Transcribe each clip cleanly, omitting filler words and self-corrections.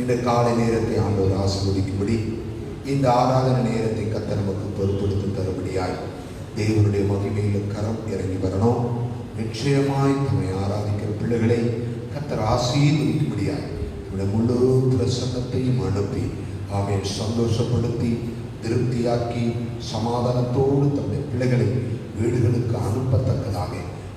இந்த காலை நேரத்தை ஆண்டவர் ஆசீர்வதிக்கும்படி இந்த ஆராதனை நேரத்தை கர்த்தர் நமக்கு பொறுப்படுத்தி தரும்படியாய் தேவனுடைய மகிமையில் கரம் இறங்கி வரணும். நிச்சயமாய் தம்மை ஆராதிக்கிற பிள்ளைகளை கர்த்தர் ஆசீர்வதிக்கும்படியாய் நம்முடைய முழு பிரசன்னத்தையும் அனுப்பி ஆமென் சந்தோஷப்படுத்தி திருப்தியாக்கி சமாதானத்தோடு தம்முடைய பிள்ளைகளை வீடுகளுக்கு அனுப்பத்தக்கதாக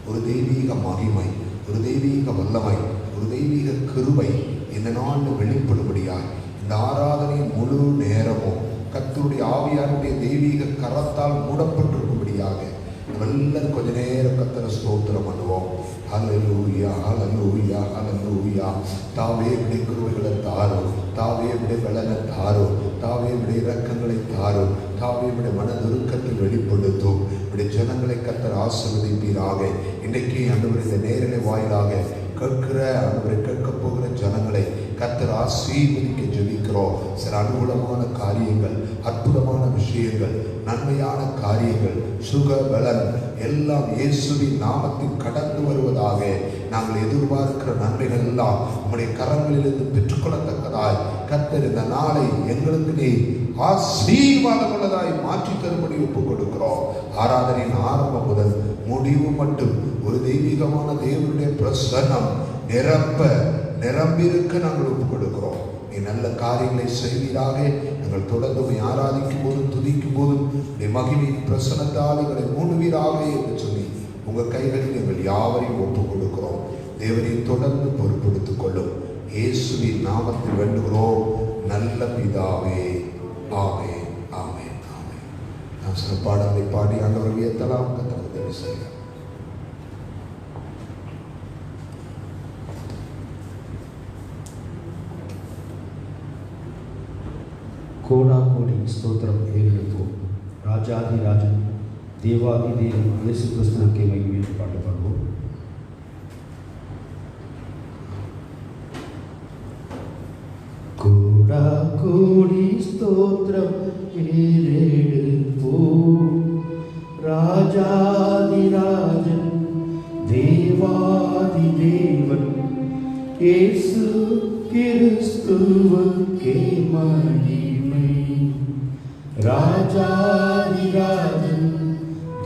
ஒரு தெய்வீக மகிமை, ஒரு தெய்வீக வல்லமை, ஒரு தெய்வீக கிருபை இந்த நாளில் வெளிப்படும்படியாய் இந்த ஆராதனையின் முழு நேரமும் கர்த்தருடைய ஆவியாருடைய தெய்வீக கரத்தால் மூடப்பட்டிருக்கும்படியாக எல்லாரும் கொஞ்ச நேரம் கர்த்தரை ஸ்தோத்திரம் பண்ணுவோம். ஹல்லேலூயா, ஹல்லேலூயா, ஹல்லேலூயா. தாவே இப்படி கிருபைகளை தாரும், தாவே இப்படி பலனை தாரும், தாவே இப்படி இரக்கங்களை தாரும், தாவே இப்படி மனதுருக்கத்தை வெளிப்படுத்தும். இப்படி ஜனங்களை கர்த்தர் ஆசீர்வதிப்பீராக. இன்றைக்கு ஆண்டவர் இந்த நேரலை வாயிலாக கேட்கிற ஆண்டவரை கேட்க போகிற ஜனங்களை கர்த்தர் ஆசீர்வதிக்க ஜெபிக்கிறோம். சில அனுகூலமான காரியங்கள், அற்புதமான விஷயங்கள், நன்மையான காரியங்கள், சுக பலன் எல்லாம் இயேசுவின் நாமத்தில் கடந்து வருவதாக நாங்கள் எதிர்பார்க்கிற நன்மைகள் எல்லாம் உம்முடைய கரங்களிலிருந்து பெற்றுக்கொள்ளத்தக்கதாய் கர்த்தர் இந்த நாளை எங்களுக்கு நீ ஆசீர்வாதமுள்ளதாய் மாற்றி தரும்படி ஒப்புக் கொடுக்கிறோம். ஆராதனையின் ஆரம்பம் முதல் முடிவு மட்டும் ஒரு தெய்வீகமான தேவனுடைய பிரசன்னம் நிரம்பியிருக்க நாங்கள் ஒப்புக் கொடுக்கிறோம். நீ நல்ல காரியங்களை செய்வீராக. நாங்கள் தொடர்ந்து ஆராதிக்கும் போதும் துதிக்கும் போதும் நீ மகிமையின் பிரசன்னத்தால் எங்களை மூடுவீராக என்று சொல்லி உங்கள் கைகளில் எங்கள் யாவரையும் ஒப்புக் கொடுக்கிறோம். தேவனை தொடர்ந்து பொறுப்படுத்திக் கொள்ளும். இயேசுவின் நாமத்தில் வேண்டுகிறோம் நல்ல பிதாவே. ஆமென், ஆமென், ஆமென். நாம் சில பாடலை பாடி ஆண்டவரை உயர்த்தலாம். கர்த்தர் உதவி செய்கிறார். கோடா கோடி ஸ்தோத்திரம் ஏறெடுப்போம். ராஜாதி ராஜன் தேவாதி தேவன் இயேசு கிறிஸ்துவுக்கே மகிமையை பாடுபடுவோம். கோடா கோடி ஸ்தோத்திரம் ஏறெடுப்போம். ராஜாதி ராஜன் தேவாதி தேவன் இயேசு கிறிஸ்துவுக்கே மகிமை. ராஜாதி ராஜன்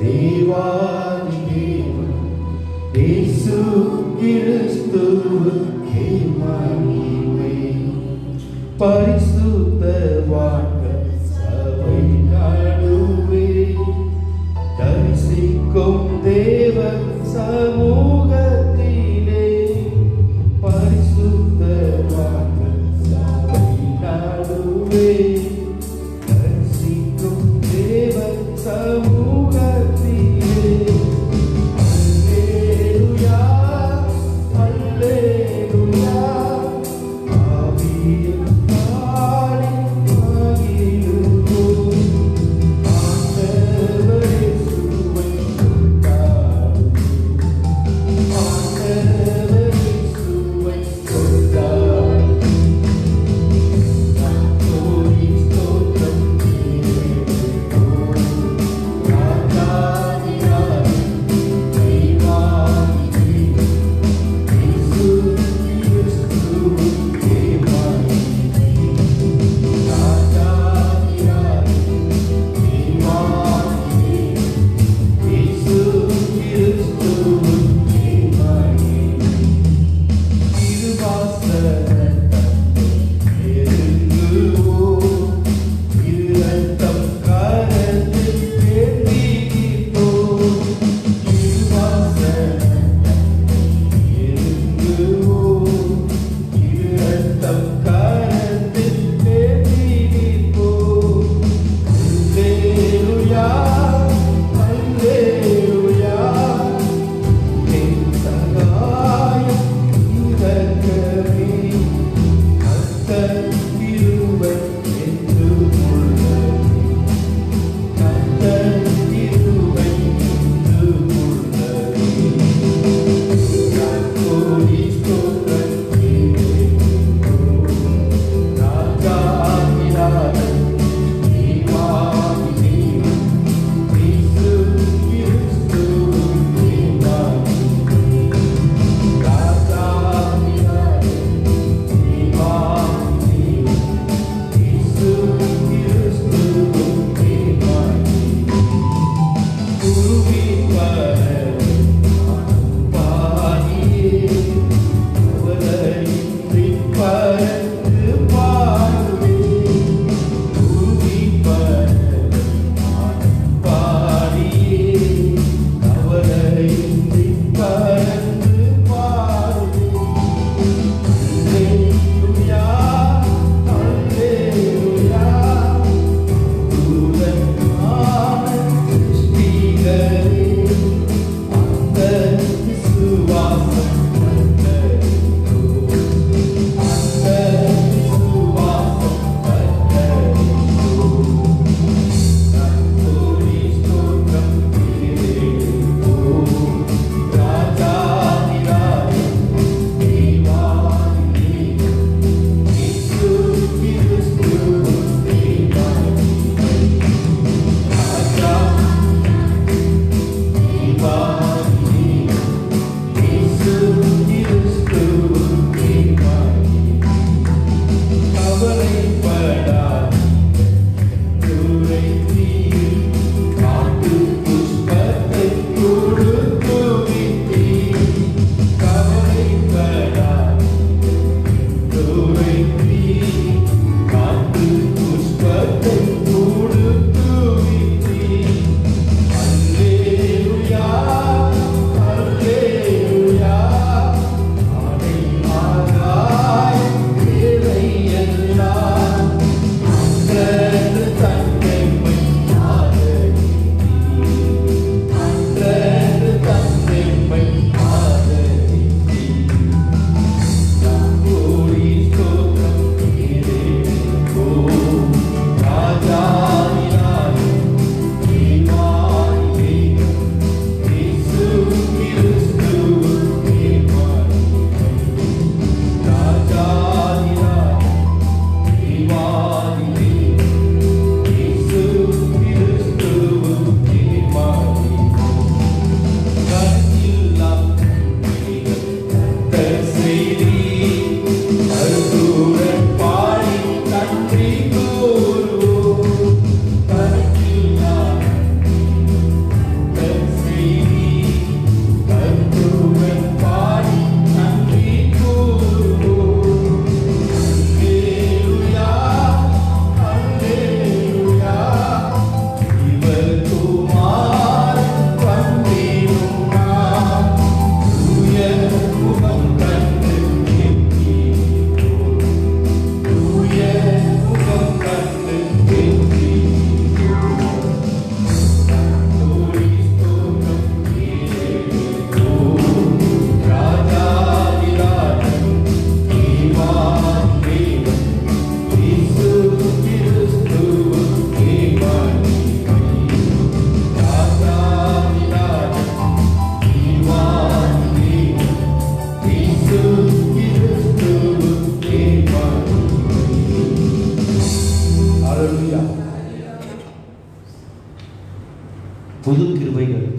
தேவாதி தேவன் இயேசு கிறிஸ்துவுக்கே மகிமை. பரிசுத்தவான்கள் சபை நடுவே தரிசிக்கும் தேவ சமூகத்திலே பரிசுத்தவான்கள் சபை நடுவே தரிசிக்கும் தேவ சமூகத்திலே அல்லேலூயா, அல்லேலூயா. ஆவியில்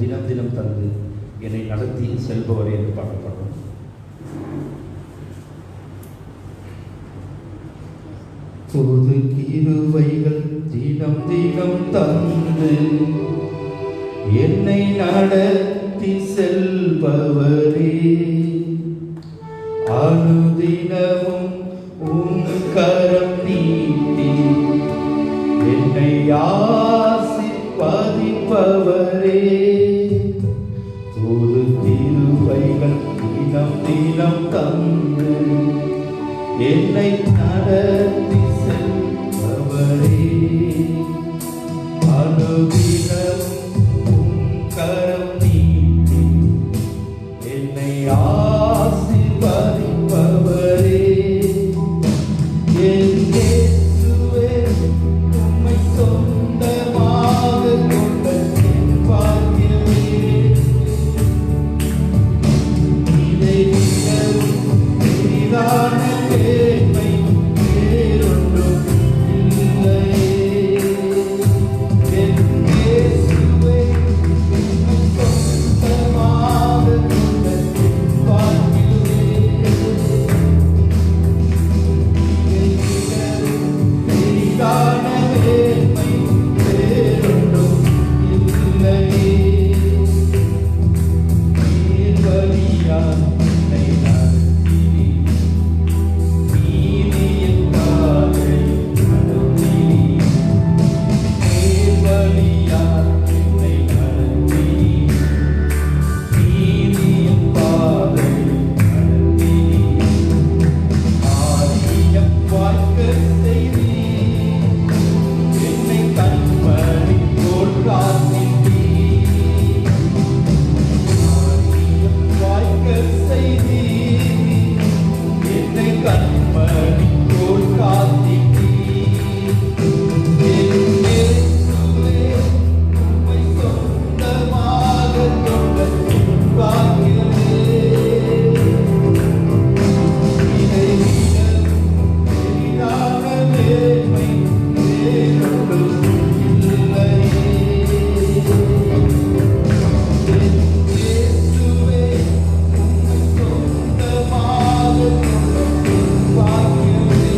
தினம் தினம் தந்து என்னை நடத்தி செல்பவரே என்று பாடப்படும். புது கிருபைகள் தினம் தினம் தந்து என்னை நடத்தி செல்பவரே, அனுதினமும் உம் கரம் நீட்டி என்னை ஆசீர்வதிப்பவரே, புது கிருபைகள் தினம் தினம் தந்து என்னை நடத்தி செல்பவரே, அனுதினமும் உம் கரம் நீட்டி என்னை ஆசீர்வதிப்பவரே, என் இயேசுவே உம்மை சொந்தமாக கொண்ட என் பாக்கியமே, இதை விடவும் பெரிதான மேன்மை வேறொன்றும் இல்லையே. என் இயேசுவே உம்மை சொந்தமாக கொண்ட என் பாக்கியமே, இதை விடவும் பெரிதான மேன்மை வேறொன்றும் இல்லையே. நீர் வழியாய் என்னை நடத்தினீர், நீதியின் பாதையில் நடத்தினீர். நீர் வழியாய் என்னை நடத்தினீர், நீதியின் பாதையில் நடத்தினீர். ஆதியம் வாய்க்கச் செய்தீர், என்னை கண்மணி போல் காத்தீர். ஆதியம் வாய்க்கச் செய்தீர், என்னை கண்மணி போல் காத்தீர். என் இயேசுவே உம்மை சொந்தமாக கொண்ட என் பாக்கியமே, இதை விடவும் பெரிதான மேன்மை வேறொன்றும் இல்லையே. என் இயேசுவே உம்மை சொந்தமாக கொண்ட என் பாக்கியமே,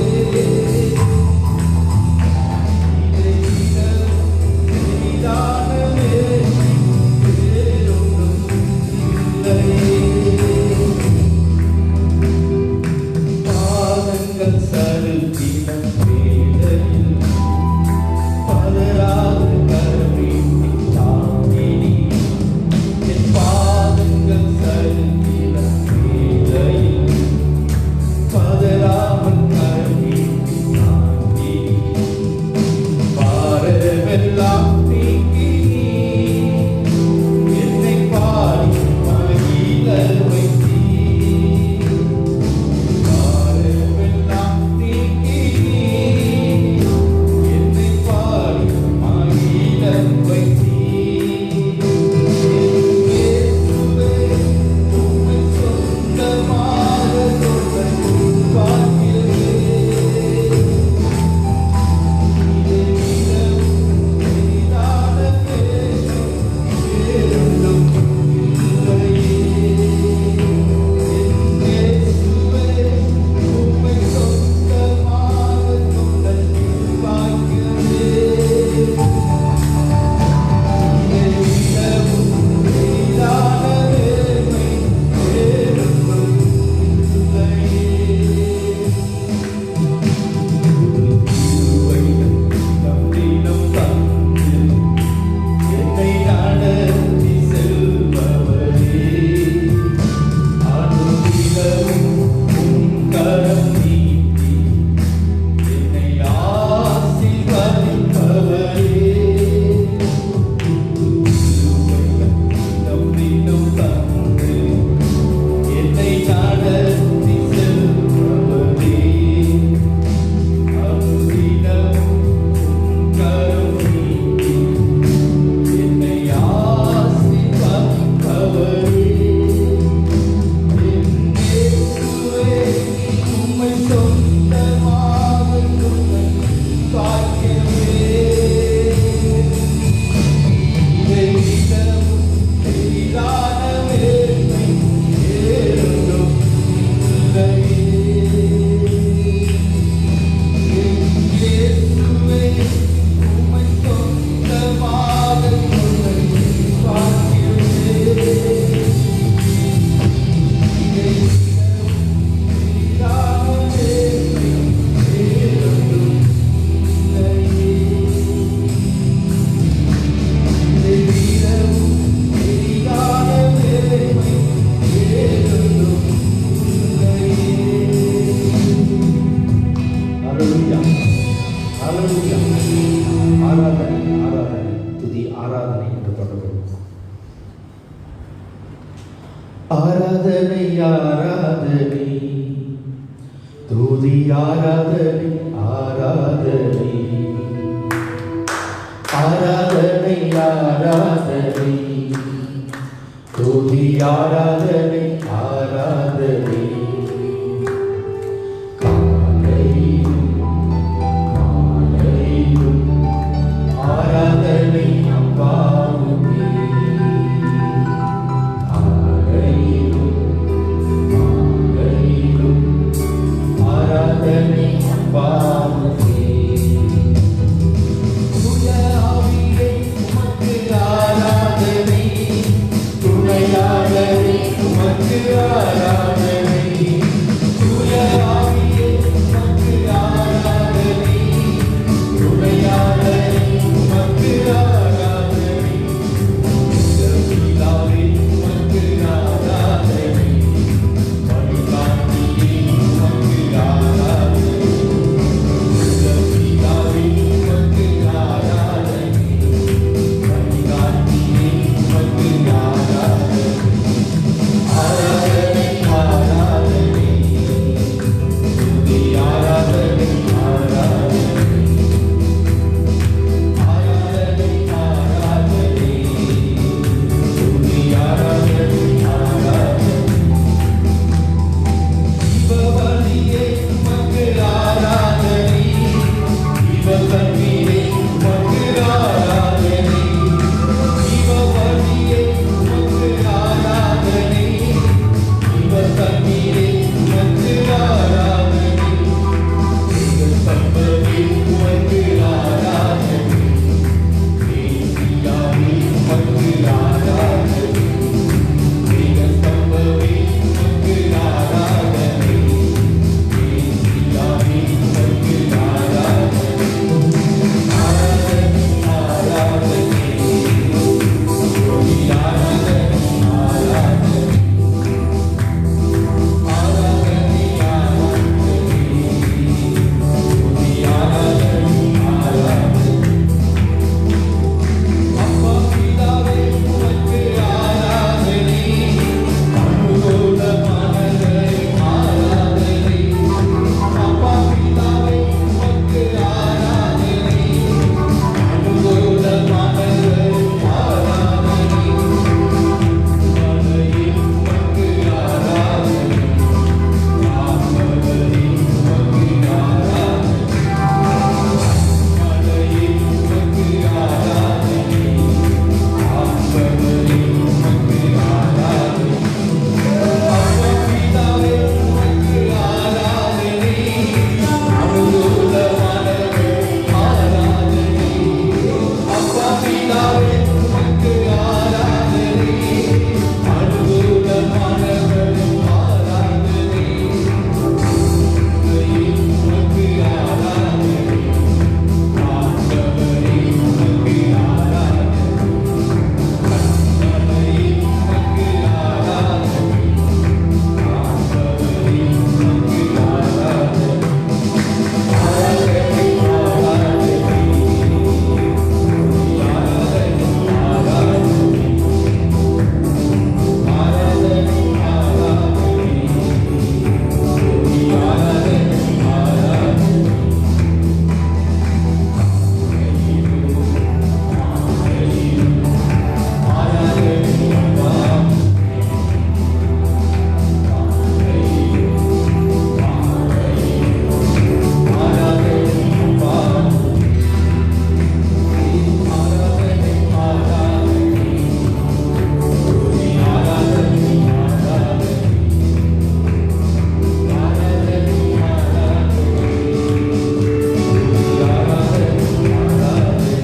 இதை விடவும் பெரிதான மேன்மை வேறொன்றும் இல்லையே. பாதங்கள் சறுக்கின வேளையில் பதறாது கரவீட்டி தாங்கினீர். என் பாதங்கள் சறுக்கின வேளையில் பதறாமல் கரவீட்டி தாங்கினீர். பாரமெல்லாம் நீக்கினீர், என்னை பாடி மகிழ வைத்தீர். பாரமெல்லாம் நீக்கினீர், என்னை பாடி மகிழ வைத்தீர். என் இயேசுவே உம்மை சொந்தமாக கொண்ட என் பாக்கியமே, இதை விடவும் பெரிதான மேன்மை வேறொன்றும் இல்லையே. என் இயேசுவே உம்மை சொந்தமாக கொண்ட என் பாக்கியமே, இதை விடவும் பெரிதான மேன்மை வேறொன்றும் இல்லையே. புது கிருபைகள் தினம் தினம் தந்து என்னை நடத்தி செல்பவரே, அனுதினமும் உம் கரம் நீட்டி என்னை ஆசீர்வதிப்பவரே, புது கிருபைகள் தினம் தினம் தந்து என்னை நடத்தி செல்பவரே, அனுதினமும் உம் கரம் நீட்டி என்னை ஆசீர்வதிப்பவரே, என் இயேசுவே உம்மை சொந்தமாக கொண்ட என் பாக்கியமே, இதை விடவும் ஆராதனை ஆராதனை துதி ஆராதனை ஆராதனை ஆராதனை ஆராதனை துதி ஆராதனை ஆராதனை காலையிலும் மாலையிலும் ஆராதனை அப்பாவுக்கே காலையிலும் மாலையிலும் ஆராதனை அப்பாவுக்கே தூய ஆவியே உமக்கு ஆராதனை துணையாளரே உமக்கு ஆராதனை தூய ஆவியே உமக்கு ஆராதனை துணையாளரே உமக்கு ஆராதனை பிதாவே உமக்கு ஆராதனை வழிகாட்டியே உமக்கு ஆராதனை பிதாவே உமக்கு ஆராதனை வழிகாட்டியே உமக்கு ஆராதனை ஆராதனை ஆராதனை துதி ஆராதனை ஆராதனை ஆராதனை ஆராதனை துதி ஆராதனை ஆராதனை ஜீவபலியே உமக்கு ஆராதனை ஜீவகண்ணீரே உமக்கு ஆராதனை ஜீவபலியே உமக்கு ஆராதனை ஜீவகண்ணீரே உமக்கு ஆராதனை சம்பவே உமக்கு ஆராதனை தேசியாவே உமக்கு ஆராதனை சம்பவே உமக்கு ஆராதனை தேசியாவே உமக்கு ஆராதனை ஆராதனை ஆராதனை துதி ஆராதனை ஆராதனை ஆராதனை ஆராதனை துதி ஆராதனை ஆராதனை அப்பா பிதாவே உமக்கு ஆராதனை அனுகூலமானவரே ஆராதனை அப்பா பிதாவே உமக்கு ஆராதனை அனுகூலமானவரே ஆராதனை மலையே உமக்கு ஆராதனை ஆண்டவரே உமக்கு ஆராதனை மலையே உமக்கு ஆராதனை ஆண்டவரே உமக்கு ஆராதனை அப்பா பிதாவே உமக்கு ஆராதனை அனுகூலமானவரே ஆராதனை அப்பா பிதாவே உமக்கு ஆராதனை அனுகூலமானவரே ஆராதனை மலையே உமக்கு ஆராதனை ஆண்டவரே உமக்கு ஆராதனை மலையே உமக்கு ஆராதனை ஆண்டவரே உமக்கு ஆராதனை ஆராதனை ஆராதனை ஆராதனை ஆராதனை ஆராதனை ஆராதனை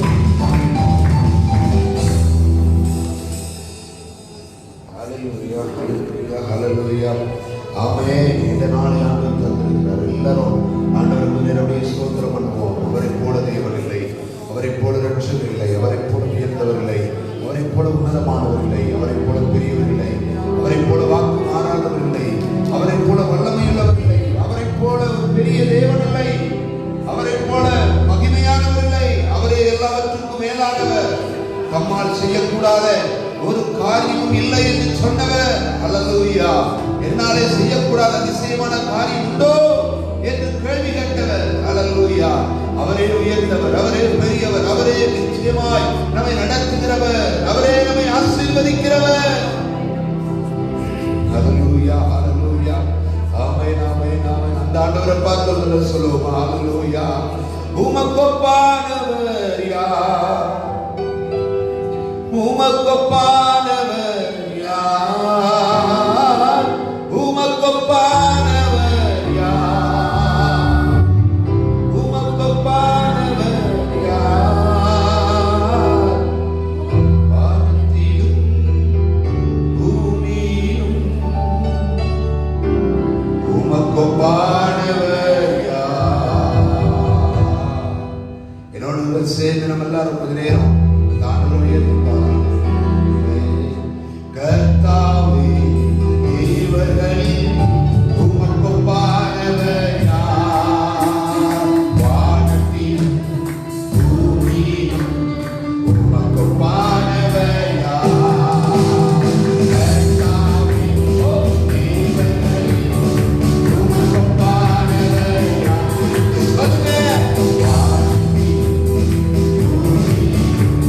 ஹல்லேலூயா, ஹல்லேலூயா, ஹல்லேலூயா. ஆமென். இந்த நாளை ஆண்டவர் தந்திருக்கிறார். எல்லாரும் ஆண்டவருக்கு நேரடியாக ஸ்தோத்திரம் பண்ணுவோம். அவரைப் போல தேவன் இல்லை, அவரைப் போல ரட்சகர் இல்லை, அவரைப் போல உயர்ந்தவர் இல்லை, அவரைப் போல உன்னதமானவர் இல்லை, அவரைப் போல பெரியவர் இல்லை, அவரைப் போல வாக்கு மாறாதவர் இல்லை, அவரைப் போல வல்லமையுள்ளவர் இல்லை, அவரைப் போல ஒரு பெரிய தேவன் இல்லை, அவரைப் போல மகிமையானவர் இல்லை. அவரே எல்லாவற்றுக்கும் மேலானவர். தம்மால் செய்யக்கூடாத ஒரு காரியமும் இல்லை என்று சொன்னவர். அல்லேலூயா. என்னாலே செய்யக்கூடாத அதிசயமான காரியம் உண்டோ என்று கேள்வி கேட்டவர். அல்லேலூயா. அவரே உயர்ந்தவர், அவரே பெரியவர், அவரே நிச்சயமாய் நம்மை நடத்துகிறவர், அவரே நம்மை ஆசீர்வதிக்கிறவர். அல்லேலூயா, அல்லேலூயா. ஆமென், ஆமென், ஆமென். அந்த ஆண்டவரை பார்த்து சொல்லுவோம். அல்லேலூயா. உமக்கொப்பானவர் யார்? உமக்கொப்பானவர் யார்? உமக்கொப்பானவர் யார்? உமக்கொப்பானவர் யார்? வானத்திலும் பூமியிலும் உமக்கொப்பானவர் யார்? என்னோடு சேர்ந்து நம்ம எல்லாரும் கொஞ்ச நேரம் கர்த்தாவே இவர்களில் உமக்கொப்பானவர் யார்? வானத்திலும் பூமியிலும் உமக்கொப்பானவர் யார்? கர்த்தாவே இவர்களில் உமக்கொப்பானவர் யார்? சொல்லுங்க. வானத்திலும் பூமியிலும்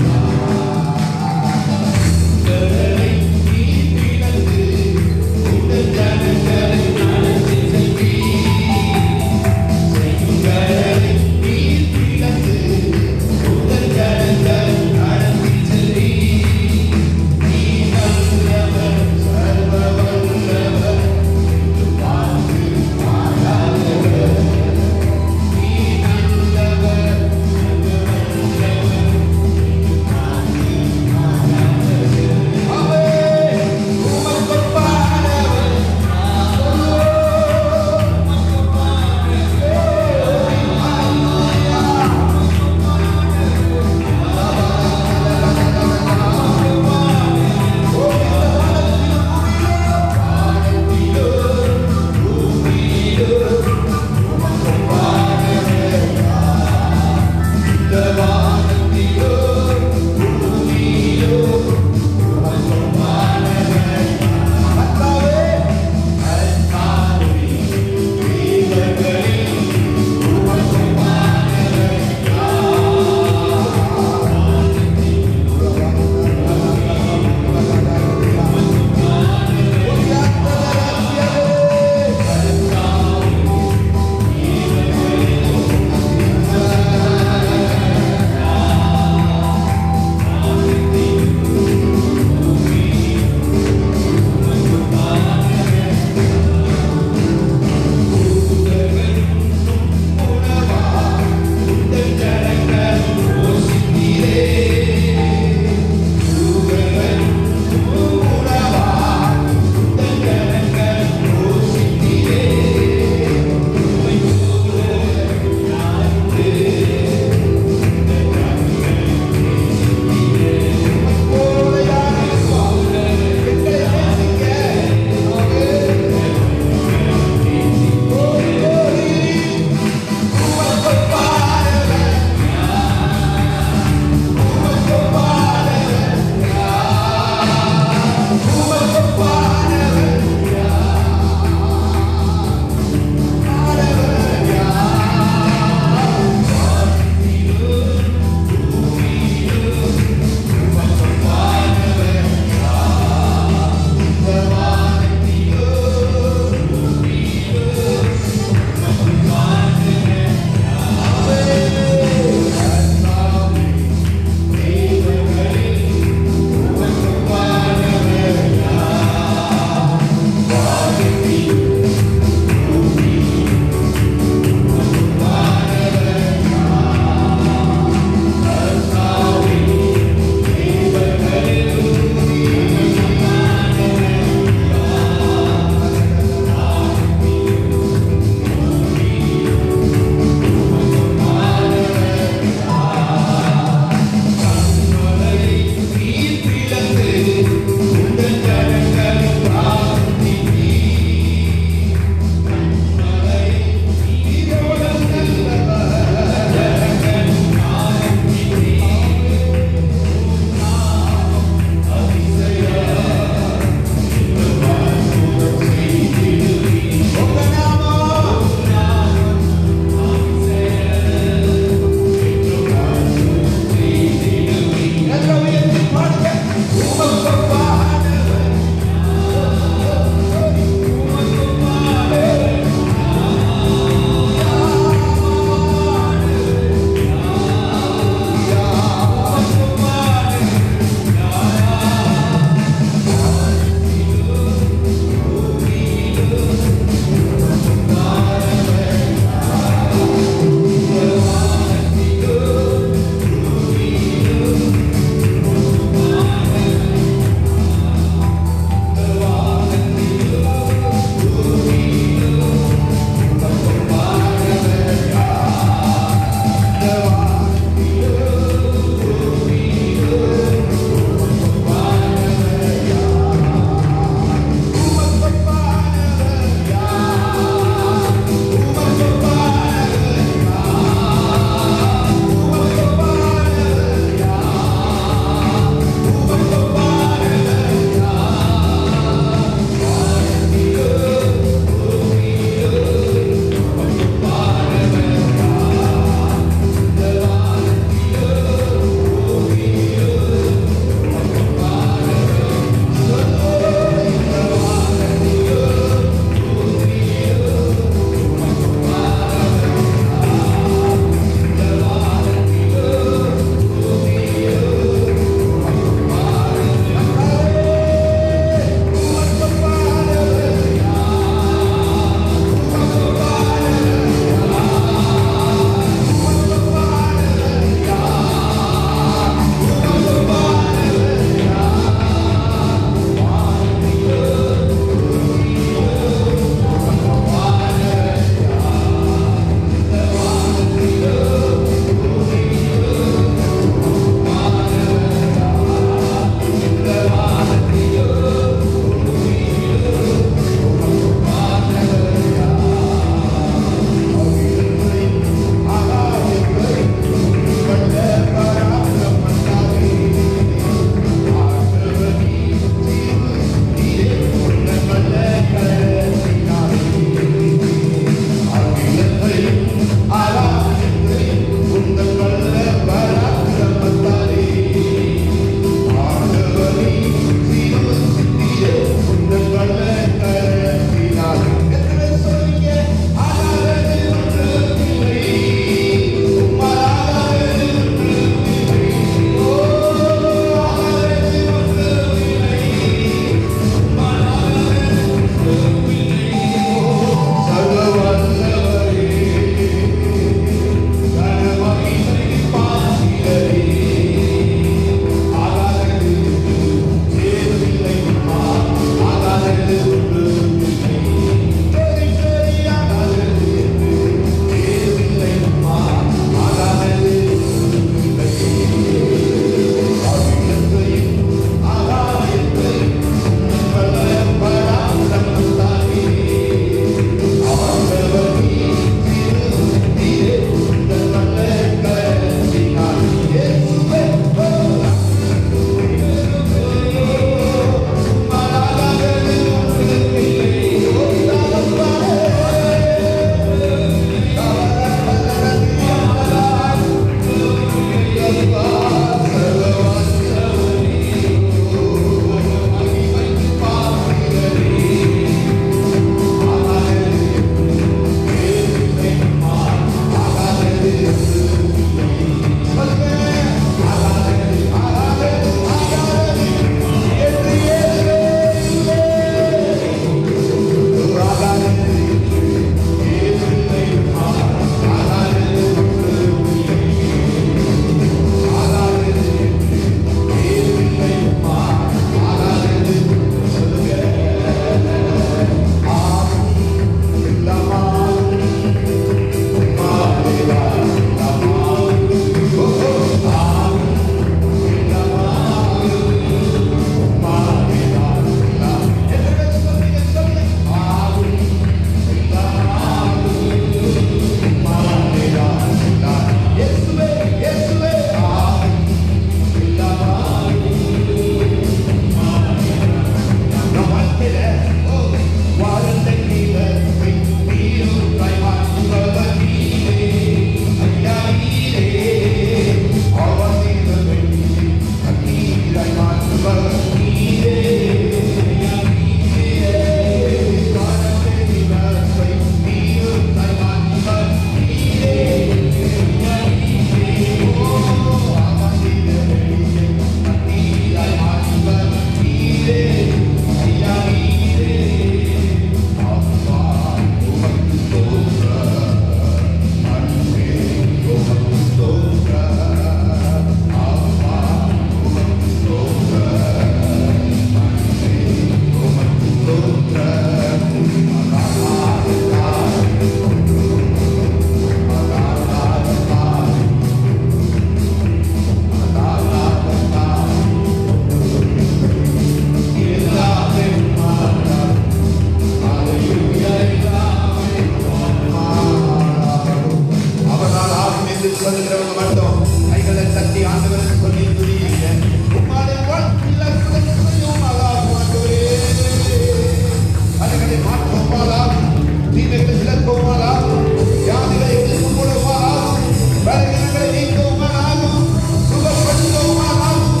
தீமைகளை விளக்குவாராகும், வியாதிகளை எதிர்கொள்ளுவாராகும், பலவீனங்களை நீக்குவாராகும், சுகப்படுத்துவாராகும்,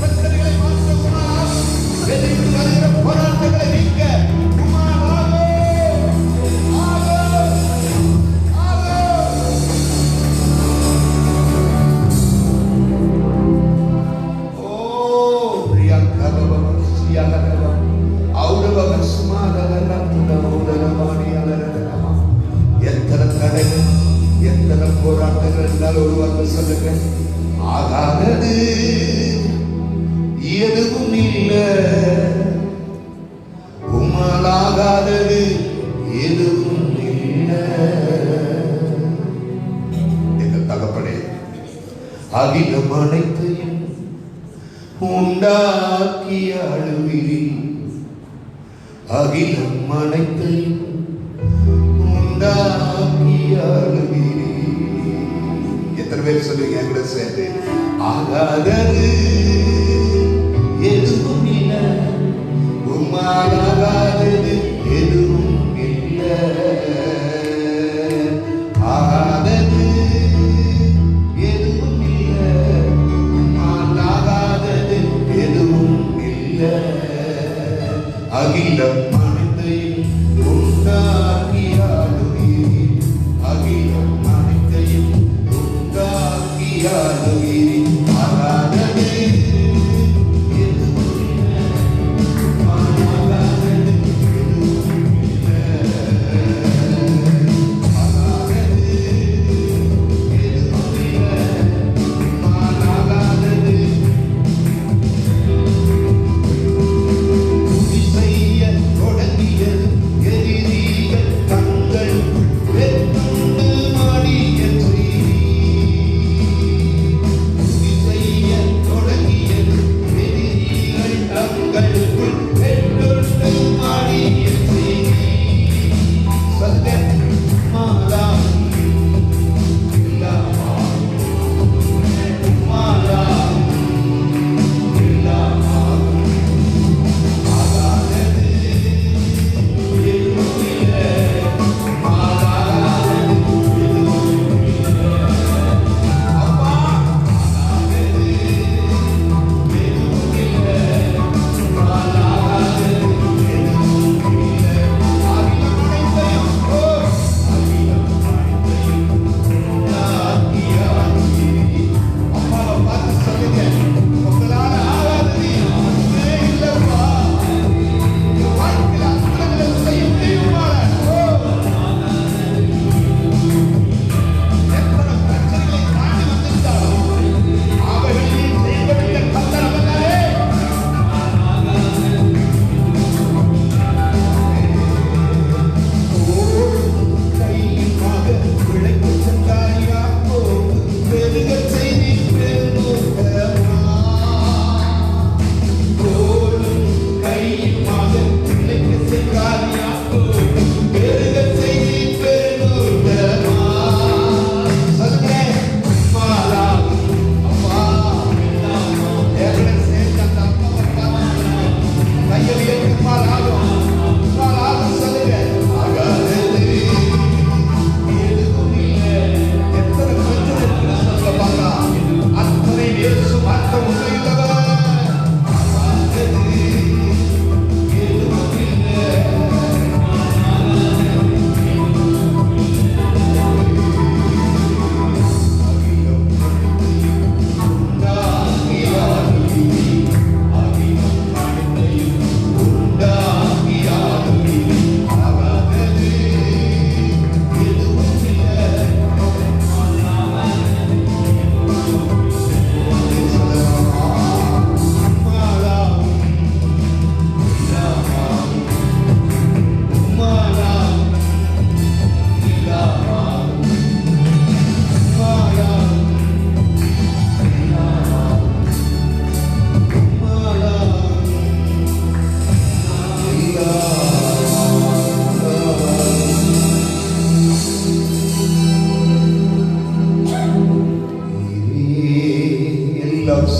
பிரச்சனைகளை மாற்றுவாராகும், எதிர்த்து வருகிற போராட்டங்களை நீக்க உமாராகும். எத்தனை தடைகள், எத்தனை போராட்டங்கள் இருந்தாலும் ஒரு வார்த்தை சொல்லுங்க, ஆகாதது எதுவும் இல்லை, உம்மால் ஆகாதது எதுவும் இல்லை. எங்கள் தகப்பனே, அகிலம் அனைத்தையும் உண்டாக்கி அழுகிறீர், அகிலம் அனைத்தையும் உண்டாக்கி அழுகிறீர். எத்தனை பேர் சொல்லுவீங்க என் கூட சேர்ந்து, ஆகாதது எதுவும் இல்லை, உம்மால் ஆகாதது எதுவும் இல்லை, ஆகாதது எதுவும் இல்லை, உம்மால் ஆகாதது எதுவும் இல்லை, அகிலம் அனைத்தையும் உண்டாக்கி ஆளுகிறீர், அகிலம் அனைத்தையும் உண்டாக்கி ஆளுகிறீர், ஆகாதது எதுவும் இல்லை, உம்மால் ஆகாதது எதுவும் இல்லை, ஆகாதது எதுவும் இல்லை, உம்மால் ஆகாதது செய்ய தொடங்கியது எதிரிகள் தங்கள் வெற்றுண்டு மாடியன்றி, செய்ய தொடங்கியது எதிரிகள் தங்களுக்குள் வெற்றுண்டு மாடியன்றி, சத்ய மாலா இல்லாமா மாலா இல்லாமா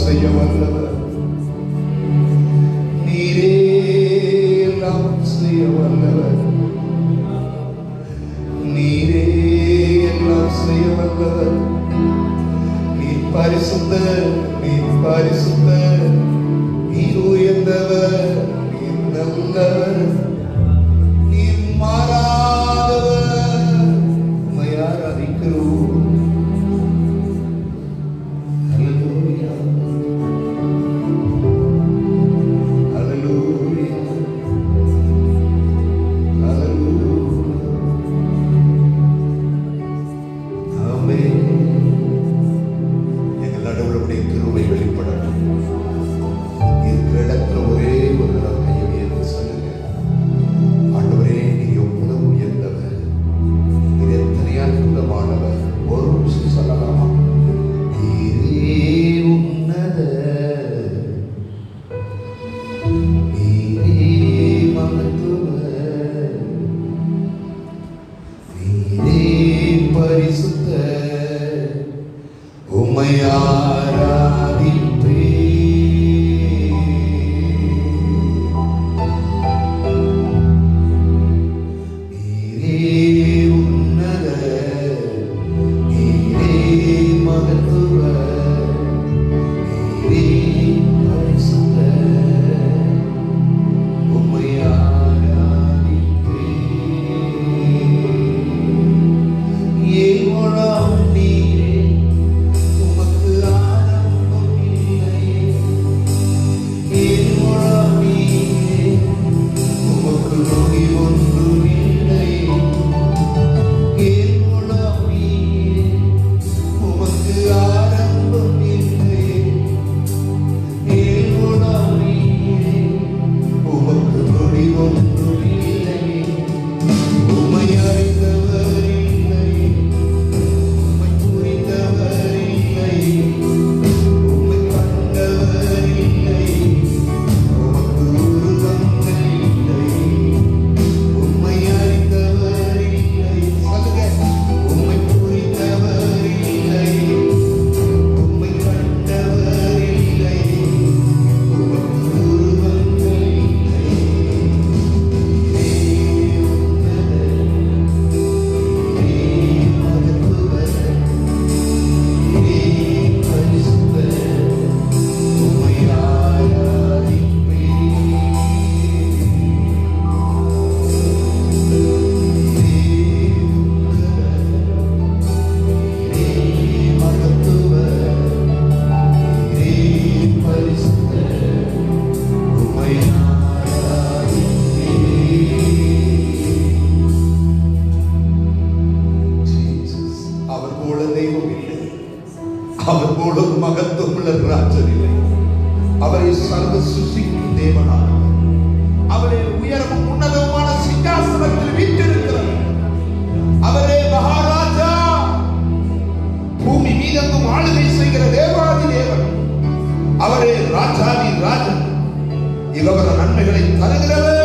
செய்ய வல்லவர், நீரே எல்லாம் செய்ய வல்லவர், அவர் போல ஒரு மகத்துவம் உள்ள ராஜன் இல்லை. அவரை சர்வ சிருஷ்டிக்கும் தேவனானவர். அவரே உயரமும் உன்னதமான சிங்காசனத்தில் வீற்றிருக்கிறார். அவரே மகாராஜா, பூமி மீதெங்கும் ஆளுகை செய்கிற தேவாதி தேவன். அவரே ராஜாதி ராஜன், இகவர நன்மைகளை தருகிறவர்.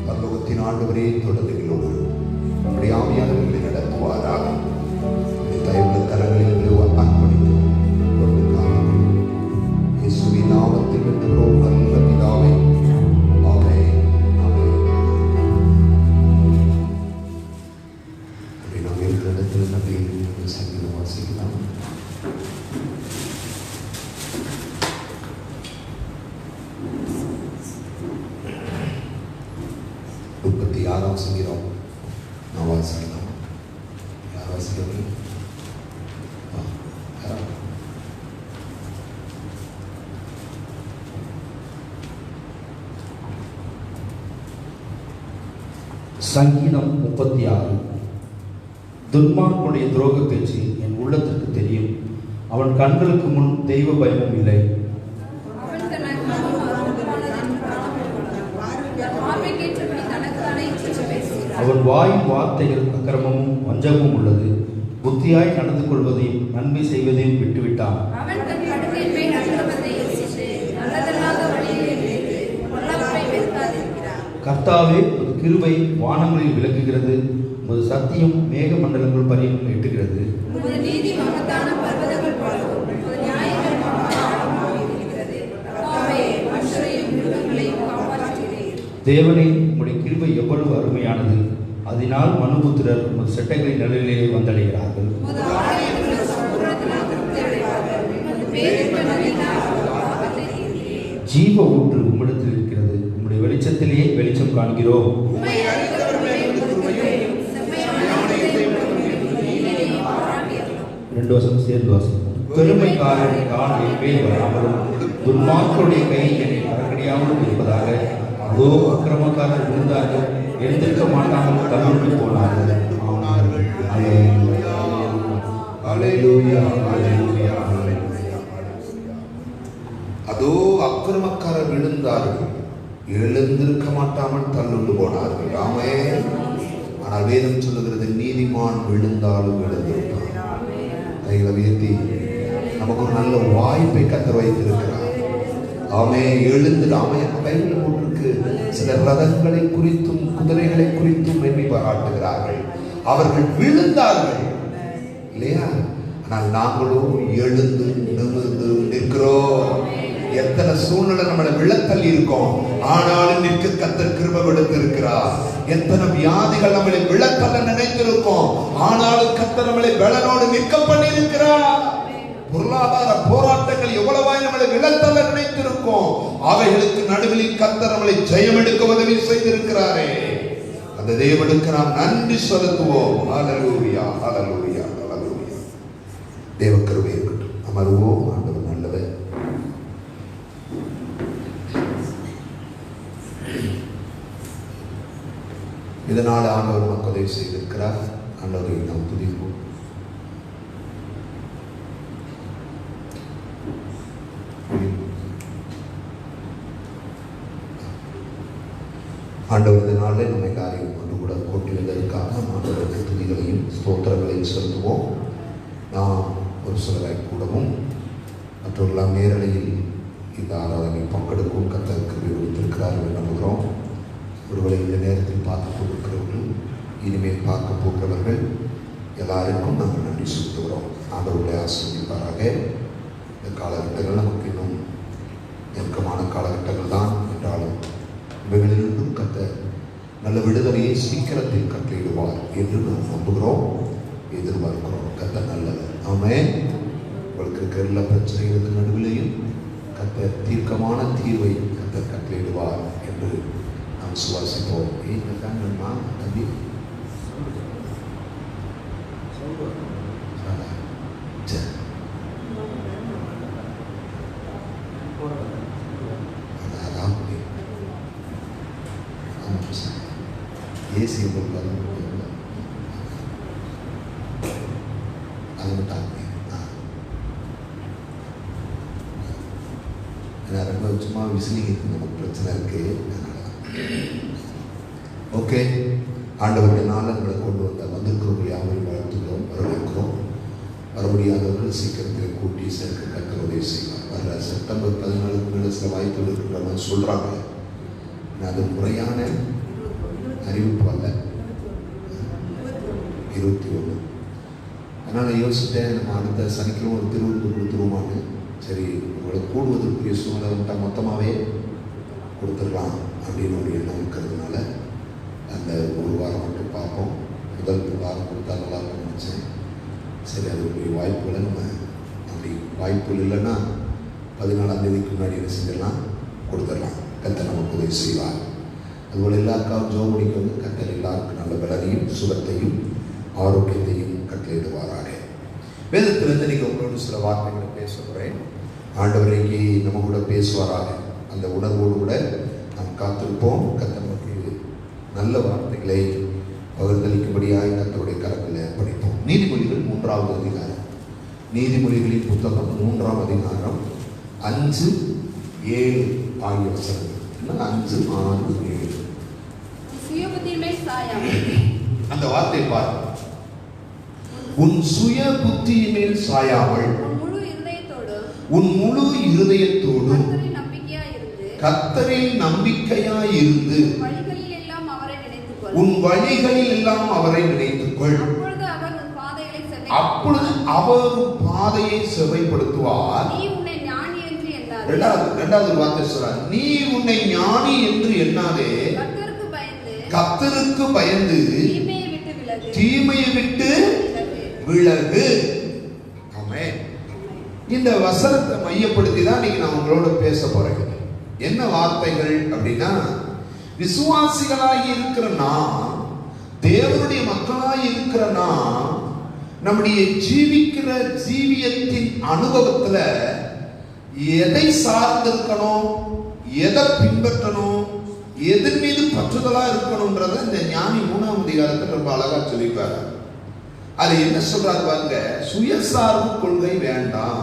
பரலோகத்தின் ஆண்டவரே, தொடர்புகளோடு நம்முடைய ஆவியானவர்களை நடத்துவாராக. தயவுள்ள கரங்களில் அர்ப்பணித்தோம். இயேசுவின் நாமத்தில் வேண்டுகிறோம் நல்ல பிதாவே. ஆமென். ஆமென். அப்படி நாம் இருக்கிற இடத்தில் நம்மை சங்கீதம் வாசிக்கலாம். முப்பத்தி 6ஆம் சங்கீதம் நான் வாசிக்கலாம். யார் வாசிக்கிறீங்க? சங்கீதம் 36. துன்மார்க்கனுடைய துரோக பேச்சு என் உள்ளத்திற்கு தெரியும். அவன் கண்களுக்கு முன் தெய்வ பயமும் இல்லை. அவன் வாயின் வார்த்தைகள் அக்கிரமமும் வஞ்சகமும் உள்ளது. புத்தியாய் நடந்து கொள்வதையும் நன்மை செய்வதையும் விட்டுவிட்டான். கர்த்தாவே, உமது கிருபை வானங்களில் விளக்குகிறது. உமது சத்தியம் மேக மண்டலங்கள் பரியும் எட்டுகிறது. தேவனே, உம்முடைய கிருபை எவ்வளவு அருமையானது. அதனால் மனுபுத்திரர் உமது செட்டைகளின் நிழலிலே வந்தடைகிறார்கள். ஜீவ ஊற்று உம்மிடத்தில் இருக்கிறது. உம்முடைய வெளிச்சத்திலே வெளிச்சம் காண்கிறோம். 2 வசனம் சேர்ந்து வாசிப்போம். பெருமைக்காரன் தான் என் மேல் வராமலும் துன்மார்க்கருடைய கை என்னை மறக்கடியாமலும் இருப்பதாக. அதோ அக்கிரமக்காரர் விழுந்தார்கள், எழுந்திருக்க மாட்டாமல் தள்ளுண்டு போனார்கள். அதோ அக்கிரமக்காரர் விழுந்தார்கள், எழுந்திருக்க மாட்டாமல் தள்ளுண்டு போனார்கள். ஆமென். ஆனால் வேதம் சொல்லுகிறது, நீதிமான் விழுந்தாலும் எழுந்திருப்பான். கைகளை உயர்த்தி நமக்கு ஒரு நல்ல வாய்ப்பை கர்த்தர் வைத்திருக்கிறார். ஆமென். எழுந்து ஆமென். பைபிள் போட்டிருக்கு, சில ரதங்களை குறித்தும் குதிரைகளை குறித்தும் மேன்மை பாராட்டுகிறார்கள். அவர்கள் விழுந்தார்கள் இல்லையா? ஆனால் நாங்களும் எழுந்து நிமிர்ந்து நிற்கிறோம். எத்தனை சூழ்நிலை நம்மளை விழத்தள்ளி இருக்கோம், ஆனாலும் நிற்க கர்த்தர் கிருபை கொடுத்திருக்கிறார். எத்தனை வியாதிகள் நம்மளை விழத்தள்ள நினைத்திருக்கோம், ஆனாலும் கர்த்தர் நம்மளை பலனோடு நிற்க பண்ணி இருக்கிறார். பொருளாதார போராட்டங்கள் எவ்வளவாய் நம்மளை விழத்தள்ள நினைத்திருக்கோம், அவைகளுக்கு நடுவில் கர்த்தர் நம்மளை ஜெயம் எடுக்க உதவி செய்திருக்கிறாரே. அந்த தேவனுக்கு நாம் நன்றி செலுத்துவோம். ஹல்லேலூயா, ஹல்லேலூயா, ஹல்லேலூயா. தேவ கிருபை இருக்கட்டும். அமருவோம். ஆண்டவர் நல்லவர். இதனால் ஆண்டவர் நமக்கு உதவி செய்திருக்கிறார். ஆண்டவரை நாம் துதிப்போம். ஆண்டவர் இந்த நாளில் நம்ம எல்லாரையும் கொண்டு கூட கூட்டி வந்ததற்காக ஆண்டவருக்கு துதிகளையும் ஸ்தோத்திரங்களையும் செலுத்துவோம். நாம் ஒரு சிலராய் கூடவும் மற்றவர்களாம் நேரலையில் இந்த ஆராதனை பங்கெடுக்கும் கர்த்தர் கிருபை கொடுத்திருக்கிறார்கள் என்று நம்புகிறோம். ஒருவேளை இந்த நேரத்தில் பார்த்து கொண்டிருக்கிறவர்கள், இனிமேல் பார்க்க போகிறவர்கள் எல்லாருக்கும் நாங்கள் நன்றி செலுத்துகிறோம். ஆண்டவருடைய ஆசீர்வதிப்பாராக. இந்த காலகட்டங்கள் நமக்கு இன்னும் நெருக்கமான காலகட்டங்கள் தான் என்றாலும் இவைகளிலிருந்தும் கர்த்தர் நல்ல விடுதலையை சீக்கிரத்தில் கட்டளையிடுவார் என்று நாம் நம்புகிறோம், எதிர்பார்க்கிறோம். கர்த்தர் நல்லவர். ஆமென். உங்களுக்கு இருக்கிற எல்லா பிரச்சனைகளுக்கு நடுவிலையும் கர்த்தர் தீர்க்கமான தீர்வை கர்த்தர் கட்டளையிடுவார் என்று நாம் சுவாசிப்போம். ஏன்னா தம்பி ஏசி உங்களுக்கு அது மட்டும் ரொம்ப சும்மா விசிலிங்கிறது நமக்கு பிரச்சனை இருக்கு. ஓகே, ஆண்டவருடைய நாளங்களை கொண்டு வந்திருக்கிறவர்கள் யாவரையும் வாழ்த்துக்கிறோம், வரவேற்கிறோம். வர முடியாதவர்கள் சீக்கிரத்தில் கூட்டி சேர்க்க கர்த்தர் உதவி செய்வார். வர செப்டம்பர் 14 சில வாய்ப்புகள் இருக்கிற மாதிரி சொல்கிறாங்க. அது முறையான அறிவிப்பு அல்ல. 21. அதனால் யோசித்தேன், நம்ம அடுத்த சனிக்கிழமை ஒரு திருவிழா கொடுத்துருவோமான்னு. சரி, உங்களை கூடுவதற்குரிய சூழ்நிலை வந்துட்டால் மொத்தமாகவே கொடுத்துடலாம் அப்படின்னு ஒரு எண்ணம் இருக்கிறதுனால அந்த ஒரு வாரம் மட்டும் பார்ப்போம். முதல் வாரம் கொடுத்தா நல்லா இருக்கும்னு நினச்சேன். சரி, அதுக்குரிய வாய்ப்புகளை நம்ம அப்படி வாய்ப்புகள் இல்லைன்னா 14ஆம் தேதிக்கு முன்னாடி என்ன செஞ்சிடலாம், கொடுத்துடலாம். கர்த்தர் நமக்கு உதவி செய்வார். அதுபோல் எல்லாருக்காகவும் ஜோம் முடிக்க வந்து கர்த்தர் எல்லாருக்கும் நல்ல பலனையும் சுகத்தையும் ஆரோக்கியத்தையும் கட்டளையிடுவாராக. வேதத்திலிருந்து நீங்கள் உங்களோட சில வார்த்தைகளை பேச போகிறேன். ஆண்டவரைக்கு நம்ம கூட பேசுவாராக. அந்த உணர்வோடு கூட நாம் காத்திருப்போம். கர்த்தர் நமக்கு நல்ல வார்த்தைகளை பகிர்ந்தளிக்கும்படியாக கர்த்தருடைய கரத்தில் படிப்போம். நீதிமொழிகள் 3ஆவது அதிகாரம். நீதிமொழிகளின் புத்தகம் 3ஆம் அதிகாரம் 5, 7 ஆகிய வசனங்கள். 5, 6, 7. அந்த வார்த்தை பாருங்க. உன் சுய புத்தியின் மேல் சாயாமல் உன் முழு இருதயத்தோடும் கர்த்தரில் நம்பிக்கையாய் இருந்து உன் வழிகளில் எல்லாம் அவரை நினைத்துக்கொள். அப்பொழுது அவர் பாதையை செவைப்படுத்துவார். இரண்டாவது வார்த்தை சொல்றார், நீ உன்னை ஞானி என்று எண்ணாதே, கர்த்தருக்கு பயந்து தீமையை விட்டு விலகு. ஆமென். இந்த வசனத்தை மையப்படுத்தி தான் இன்னைக்கு நான் உங்களோட பேச போறேன். என்ன வார்த்தைகள் அப்படின்னா, விசுவாசிகளாகி இருக்கிற நாம், தேவனுடைய மக்களாகி இருக்கிற நாம், நம்முடைய ஜீவிக்கிற ஜீவியத்தின் அனுபவத்துல எதை சார்ந்திருக்கணும், எதை பின்பற்றணும், எதன் மீது பற்றுதலா இருக்கணும்ன்றத இந்த ஞானி 3ஆம் அதிகாரத்தில் ரொம்ப அழகா சொல்லிப்பாரு. அது என்ன சொல்றாரு பாருங்க, சுயசார்பு கொள்கை வேண்டாம்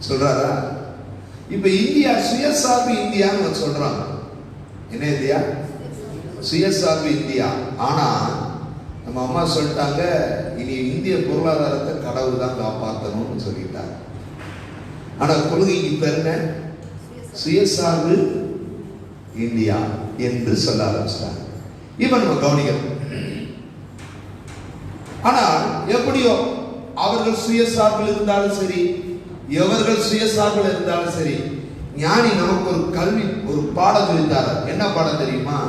சொல்றாரா. இப்ப இந்தியா சுயசார்பு இந்தியான்னு சொல்றாங்க. என்ன இந்தியா? சுயசார்பு இந்தியா. ஆனா நம்ம அம்மா சொல்லிட்டாங்க, இனி இந்திய பொருளாதாரத்தை கடவுள் தான் காப்பாற்றணும்னு சொல்லிட்டாங்க. ஆனா கொள்கைக்கு பேர் என்ன? சுயசார்பு இந்தியா என்று சொல்ல ஆரம்பிச்சிட்டாங்க. இப்ப நம்ம கவனிக்கணும். ஆனால் எப்படியோ அவர்கள் சுயசார்பில் இருந்தாலும் சரி, எவர்கள் சுயசார்பில் இருந்தாலும் சரி, ஞானி நமக்கு ஒரு கல்வி, ஒரு பாடம் சொல்லித்தார். என்ன பாடம் தெரியுமா?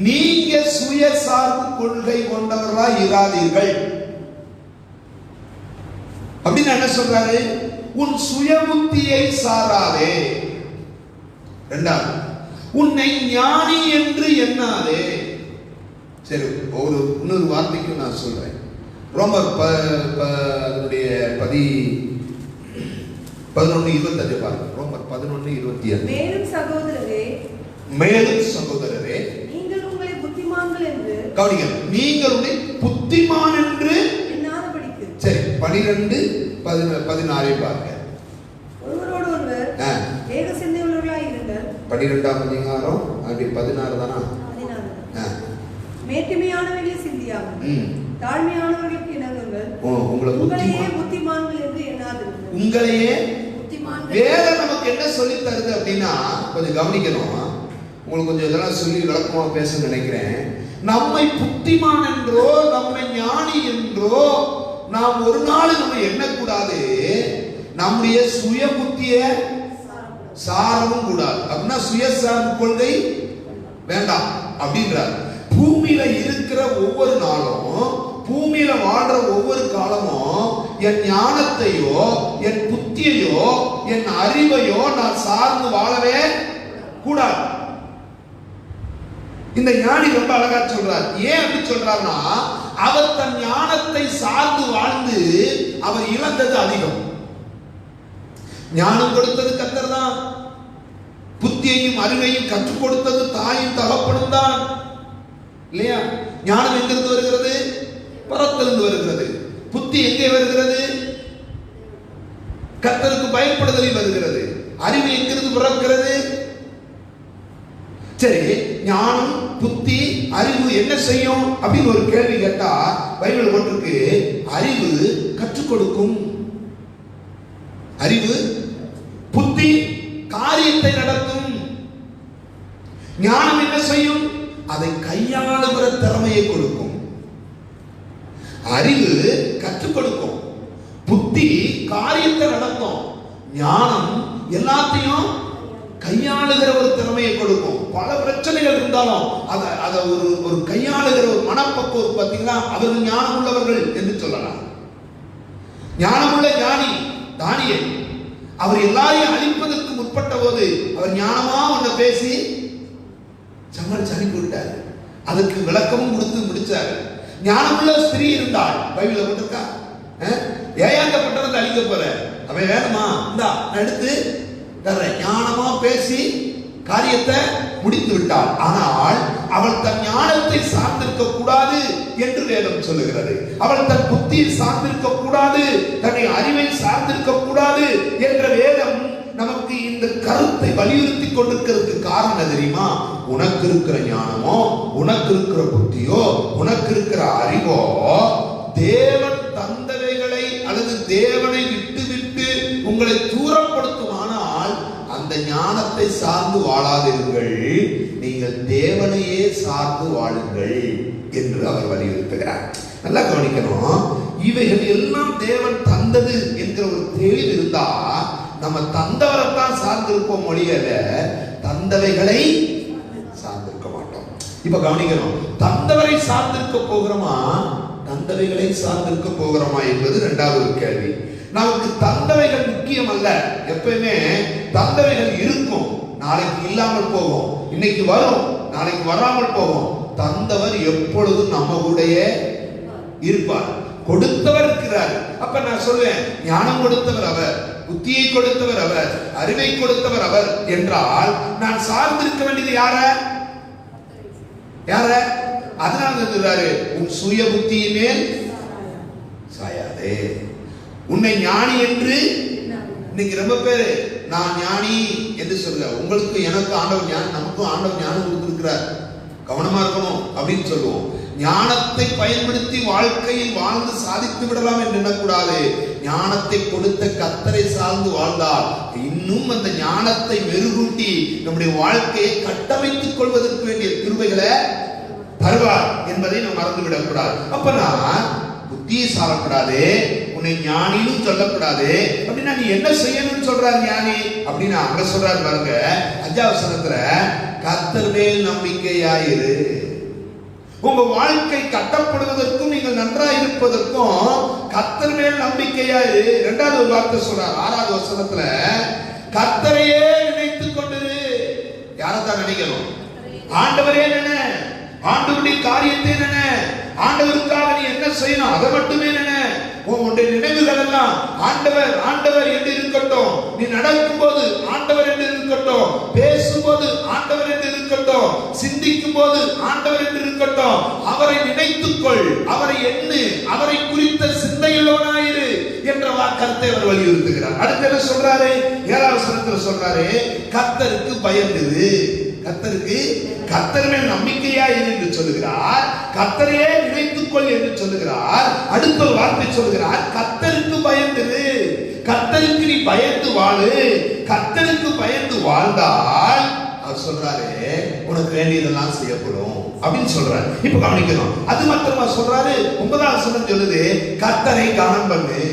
நீங்க சுயசார்பு கொள்கை கொண்டவர்களா இராதீர்கள் அப்படின்னு என்ன சொல்றாரு? உன் சுய புத்தியை சாராதே. இரண்டாவது, உன்னை ஞானி என்று எண்ணாதே. சரி, இன்னொரு வார்த்தைக்கு நான் சொல்றேன். ரோமர் அதனுடைய 11:25 பாருங்க. ரோமர் 11:25. மேலும் சகோதரரே நீங்கள் உங்களை புத்திமான்கள் என்று கவனிக்கணும். நீங்கள் உங்களை புத்திமான் என்று எண்ணாதபடிக்கு. சரி, 12:16 பாருங்க. ஒருவரோடு ஒருவர் ஏக சிந்தை உள்ளவர்களாய் இருங்கள். 12ஆம் அதிகாரம் அப்படி 16 தானா? 16. மேட்டிமையானவர்களை சிந்தியாமல் தாழ்மையானவர்களுக்கு இணங்குங்கள். உங்களையே புத்திமான்கள் என்று எண்ணாதீர்கள். உங்களையே வேதம் நமக்கு என்ன சொல்லி தருது அப்படின்னா, கொஞ்சம் கவனிக்கணும். உங்களுக்கு கொஞ்சம் இதெல்லாம் சொல்லி விளக்கமா பேச நினைக்கிறேன். நம்மை புத்திமான் என்றோ நம்மை ஞானி என்றோ நாம் ஒரு நாள் நம்ம எண்ணக்கூடாது. நம்முடைய சுய புத்திய சாரவும் கூடாது. அப்படின்னா சுயசார்பு கொள்கை வேண்டாம் அப்படின்றார். பூமியில இருக்கிற ஒவ்வொரு நாளும், பூமியில வாழ்ற ஒவ்வொரு காலமும் என் ஞானத்தையோ என் புத்தியையோ என் அறிவையோ நான் சார்ந்து வாழவே கூடாது. இந்த ஞானி ரொம்ப அழகா சொல்றார். ஏன் அப்படி சொல்றாருன்னா, அவர் தன் ஞானத்தை சார்ந்து வாழ்ந்து அவர் இழந்தது அதிகம். ஞானம் கொடுத்தது கர்த்தர் தான், புத்தியையும் அறிவையும் கற்றுக் கொடுத்தது தாயும் தகப்பனும் தான். இல்லையா? ஞானம் எங்கிருந்து வருகிறது? பரத்திலிருந்து வருகிறது. புத்தி எங்கே வருகிறது? கர்த்தருக்கு பயப்படுதலில் வருகிறது. அறிவு எங்கிருந்து பிறக்கிறது? சரி, ஞானம், புத்தி, அறிவு என்ன செய்யும் அப்படின்னு ஒரு கேள்வி கேட்டா பைபிள் போட்டிருக்கு, அறிவு கற்றுக் கொடுக்கும். அறிவு, புத்தி காரியத்தை நடத்தும். ஞானம் என்ன செய்யும்? அதை கையாளுகிற திறமையை கொடுக்கும். அறிவு கற்றுக் கொடுக்கும், புத்தி காரியத்தை நடத்தும், ஞானம் எல்லாத்தையும் கையாளுகிற ஒரு திறமையை கொடுக்கும். பல பிரச்சனைகள் இருந்தாலும் அதை ஒரு கையாளுகிற ஒரு மனப்பக்குவம் பார்த்தீங்கன்னா அவர்கள் ஞானம் உள்ளவர்கள் என்று சொல்லலாம். ஞானமுள்ள ஞானி தானியேல், அவர் எல்லாரையும் அழிப்பதற்கு முற்பட்ட போது அவர் ஞானமா ஒன்ன பேசி சமாளிச்சு அனுப்பி விட்டார். அதுக்கு விளக்கமும் கொடுத்து முடிச்சார். ஞானமுள்ள ஸ்திரீ இருந்தாள், பைபிள்ல போட்டிருக்கா. ஏன் பட்டணத்தை அழிக்க போற, அவன் வேணுமா, இந்தா நான் எடுத்து தர்றேன். ஞானமா பேசி காரியத்தை முடித்து விட்டாள். ஆனால் அவள் தன் ஞானத்தை சார்ந்திருக்க கூடாது என்று வேதம் சொல்லுகிறது. அவள் தன் புத்தியை சார்ந்திருக்க கூடாது, தன்னை அறிவை சார்ந்திருக்க கூடாது என்ற வேதம் நமக்கு இந்த கருத்தை வலியுறுத்தி கொண்டிருக்கிறதுக்கு காரணம் தெரியுமா? உனக்கு இருக்கிற ஞானமோ, உனக்கு இருக்கிற புத்தியோ, உனக்கு இருக்கிற அறிவோ தேவன் தந்தவைகளை அல்லது தேவனை விட்டு விட்டு உங்களை தூரப்படுத்துமானால் அந்த ஞானத்தை சார்ந்து வாழாதீர்கள், நீங்கள் தேவனையே சார்ந்து வாழுங்கள் என்று அவர் வலியுறுத்துகிறார். நல்லா கவனிக்கணும். இவைகள் எல்லாம் தேவன் தந்தது என்கிற ஒரு தெளிவு இருந்தா நம்ம தந்தவரைத்தான் சார்ந்திருப்போம், மொழியல்ல தந்தவைகளை சார்ந்திருக்க மாட்டோம். இப்ப கவனிக்கணும், தந்தவரை சார்ந்திருக்க போகிறோமா, தந்தவைகளை சார்ந்திருக்க போகிறோமா என்பது இரண்டாவது கேள்வி. நமக்கு தந்தவைகள் முக்கியம் அல்ல. எப்பயுமே தந்தவைகள் இருக்கும், நாளைக்கு இல்லாமல் போகும், இன்னைக்கு வரும், நாளைக்கு வராமல் போகும். தந்தவர் எப்பொழுதும் நம்ம கூடயே இருப்பார். கொடுத்தவர் இருக்கிறார். அப்ப நான் சொல்வேன், ஞானம் கொடுத்தவர் அவர், புத்தியை கொடுத்தவர் அவர், அறிவை கொடுத்தவர் அவர் என்றால் நான் சார்ந்திருக்க வேண்டியது யார? யார? அதனால சொல்றாரு, உன் சுய புத்தியின் மேல் சாயாதே, உன்னை ஞானி என்று. இன்னைக்கு ரொம்ப பேரு நான் ஞானி என்று சொல்ற, உங்களுக்கு எனக்கு ஆண்டவர் ஞானம், நமக்கும் ஆண்டவர் ஞானம் கொடுத்திருக்கிறார், கவனமா இருக்கணும் அப்படின்னு சொல்லுவோம். ஞானத்தை பயன்படுத்தி வாழ்க்கையில் வாழ்ந்து சாதித்து விடலாம் என்று எண்ணக்கூடாது. ஞானத்தை கொடுத்த கர்த்தரை சார்ந்து வாழ்ந்தால் இன்னும் அந்த ஞானத்தை மெருகூட்டி நம்முடைய வாழ்க்கையை கட்டமைத்துக் கொள்வதற்கு வேண்டிய கிருபைகளை தருவார் என்பதை நாம் மறந்துவிடக் கூடாது. அப்ப நான் புத்தியை சாரக்கூடாது, உன்னை ஞானின்னு சொல்லக்கூடாது. அப்படின்னா நீ என்ன செய்யணும்னு சொல்றாரு ஞானி அப்படின்னா அங்க சொல்றாரு பாருங்க, 5வது வசனத்துல கர்த்தர் மேல் நம்பிக்கையாயிரு. உங்க வாழ்க்கை கட்டப்படுவதற்கும் நீங்கள் நன்றாக இருப்பதற்கும் கர்த்தர் மேல் நம்பிக்கையாயிரு. 2வது வார்த்தை சொல்றார் 6வது வசனத்துல, கர்த்தரையே நினைத்துக் கொண்டிரு. யாரத்தான் நினைக்கணும்? ஆண்டவரே நினை, ஆண்டவருடைய காரியத்தை நினை, ஆண்டவருக்காக நீ என்ன செய்யணும் அதை மட்டுமே நினை. உன்னுடைய நினைவுகள் எல்லாம் ஆண்டவர் ஆண்டவர் என்று இருக்கட்டும். நீ நடக்கும் போது ஆண்டவர் என்று இருக்கட்டும், பேசும்போது ஆண்டவர் என்று இருக்கட்டும், சிந்திக்கும் போது ஆண்டவர் என்று இருக்கட்டும். அவரை நினைத்துக்கொள், அவரை எண்ணு, அவரை குறித்த சிந்தையுள்ளவனாயிரு என்ற வாக்கத்தை அவர் வலியுறுத்துகிறார். அடுத்து என்ன சொல்றாரு? 7வது வசனத்துல சொல்றாரு, கர்த்தருக்கு பயந்திரு. கர்த்தருக்கு, கர்த்தர் மேல் நம்பிக்கையா என்று சொல்லுகிறார், கர்த்தரையே நினைத்துக்கொள் என்று சொல்லுகிறார். அடுத்த ஒரு வார்த்தை சொல்லுகிறார், கர்த்தருக்கு பயந்திரு. கர்த்தருக்கு நீ பயந்து வாழு. கர்த்தருக்கு பயந்து வாழ்ந்தால் அவர் சொல்றாரு உனக்கு வேண்டியதெல்லாம் செய்யப்படும் அப்படின்னு சொல்றாரு. இப்ப கவனிக்கணும், அது மட்டுமா சொல்றாரு? 9வது வசனம் சொல்லுது, கர்த்தரை கனம் பண்ணு.